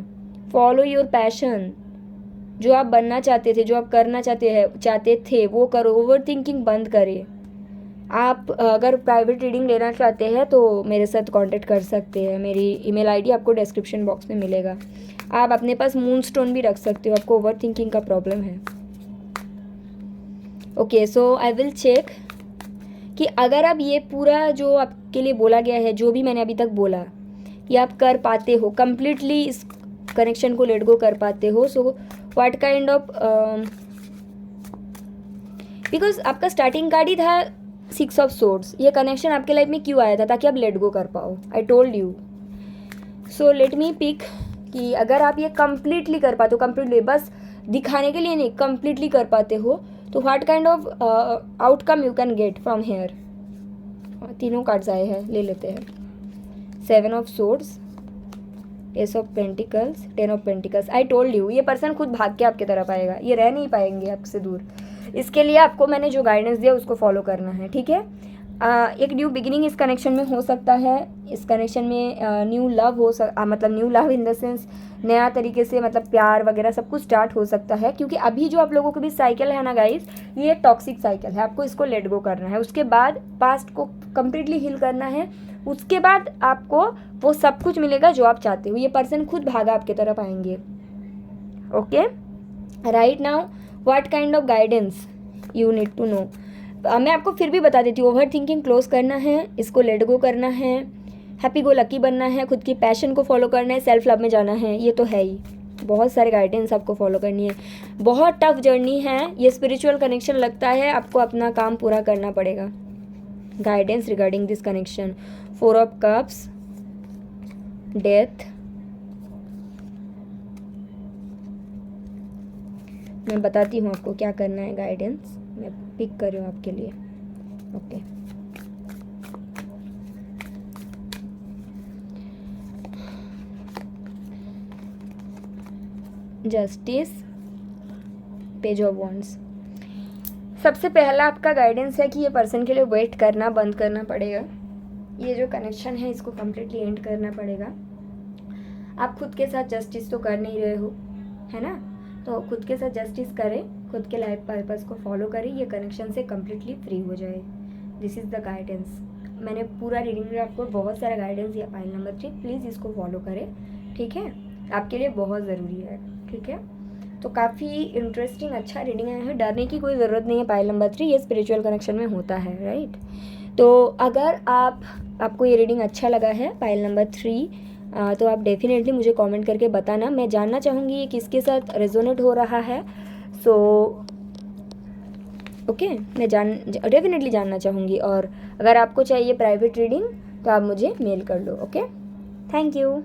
फॉलो योर पैशन, जो आप बनना चाहते थे, जो आप करना चाहते थे वो करो। ओवर थिंकिंग बंद करें। आप अगर प्राइवेट रीडिंग लेना चाहते हैं तो मेरे साथ कांटेक्ट कर सकते हैं। मेरी ईमेल आईडी आपको डिस्क्रिप्शन बॉक्स में मिलेगा। आप अपने पास मून स्टोन भी रख सकते हो, आपको ओवर थिंकिंग का प्रॉब्लम है। Okay, so I will check कि अगर आप ये पूरा जो आपके लिए बोला गया है, जो भी मैंने अभी तक बोला, ये आप कर पाते हो, कम्प्लीटली इस कनेक्शन को लेट गो कर पाते हो। So what kind of because आपका स्टार्टिंग कार्ड ही था 6 ऑफ सोर्ड्स। ये कनेक्शन आपके लाइफ में क्यों आया था? ताकि आप लेट गो कर पाओ। I told you. So let me pick कि अगर आप ये कंप्लीटली कर पाते हो, कंप्लीटली बस दिखाने के लिए नहीं, कंप्लीटली कर पाते हो, तो what kind of outcome you can get from here. तीनों कार्ड्स आए हैं, ले लेते हैं। 7 of swords, S of pentacles, 10 of pentacles. I told you, ये पर्सन खुद भाग के आपकी तरफ आएगा, ये रह नहीं पाएंगे आपसे दूर। इसके लिए आपको मैंने जो गाइडेंस दिया उसको फॉलो करना है, ठीक है। एक न्यू बिगिनिंग इस कनेक्शन में हो सकता है। इस कनेक्शन में न्यू लव मतलब new love in the sense नया तरीके से, मतलब प्यार वगैरह सब कुछ स्टार्ट हो सकता है। क्योंकि अभी जो आप लोगों के बीच साइकिल है ना गाइस, ये एक टॉक्सिक साइकिल है। आपको इसको लेट गो करना है, उसके बाद पास्ट को कंप्लीटली हील करना है, उसके बाद आपको वो सब कुछ मिलेगा जो आप चाहते हो। ये पर्सन खुद भागा आपकी तरफ आएंगे। Okay, right now what kind of guidance you need to know. मैं आपको फिर भी बता देती हूँ, ओवर थिंकिंग क्लोज करना है, इसको लेट गो करना है, हैप्पी गो लकी बनना है, खुद की पैशन को फॉलो करना है, सेल्फ लव में जाना है। ये तो है ही, बहुत सारे गाइडेंस आपको फॉलो करनी है। बहुत टफ जर्नी है ये, स्पिरिचुअल कनेक्शन लगता है, आपको अपना काम पूरा करना पड़ेगा। Guidance regarding this connection, 4 of cups, death. मैं बताती हूँ आपको क्या करना है, गाइडेंस मैं पिक कर रही हूँ आपके लिए। Okay, justice, page of wands. सबसे पहला आपका गाइडेंस है कि ये पर्सन के लिए वेट करना बंद करना पड़ेगा। ये जो कनेक्शन है इसको कम्प्लीटली एंड करना पड़ेगा। आप खुद के साथ जस्टिस तो कर नहीं रहे हो, है ना, तो खुद के साथ जस्टिस करें, खुद के लाइफ पर्पस को फॉलो करें, ये कनेक्शन से कम्प्लीटली फ्री हो जाए। This is the guidance. मैंने पूरा रीडिंग में आपको बहुत सारा गाइडेंस दिया। पाइल नंबर 3, प्लीज़ इसको फॉलो करें, ठीक है, आपके लिए बहुत ज़रूरी है, ठीक है। तो काफ़ी इंटरेस्टिंग अच्छा रीडिंग आया है, डरने की कोई ज़रूरत नहीं है। पाइल नंबर 3 ये स्पिरिचुअल कनेक्शन में होता है, राइट। तो अगर आपको ये रीडिंग अच्छा लगा है, पाइल नंबर 3, तो आप डेफिनेटली मुझे कमेंट करके बताना। मैं जानना चाहूँगी ये किसके साथ रेजोनेट हो रहा है। सो ओके, मैं डेफिनेटली जानना चाहूँगी। और अगर आपको चाहिए प्राइवेट रीडिंग तो आप मुझे मेल कर लो। Okay, thank you.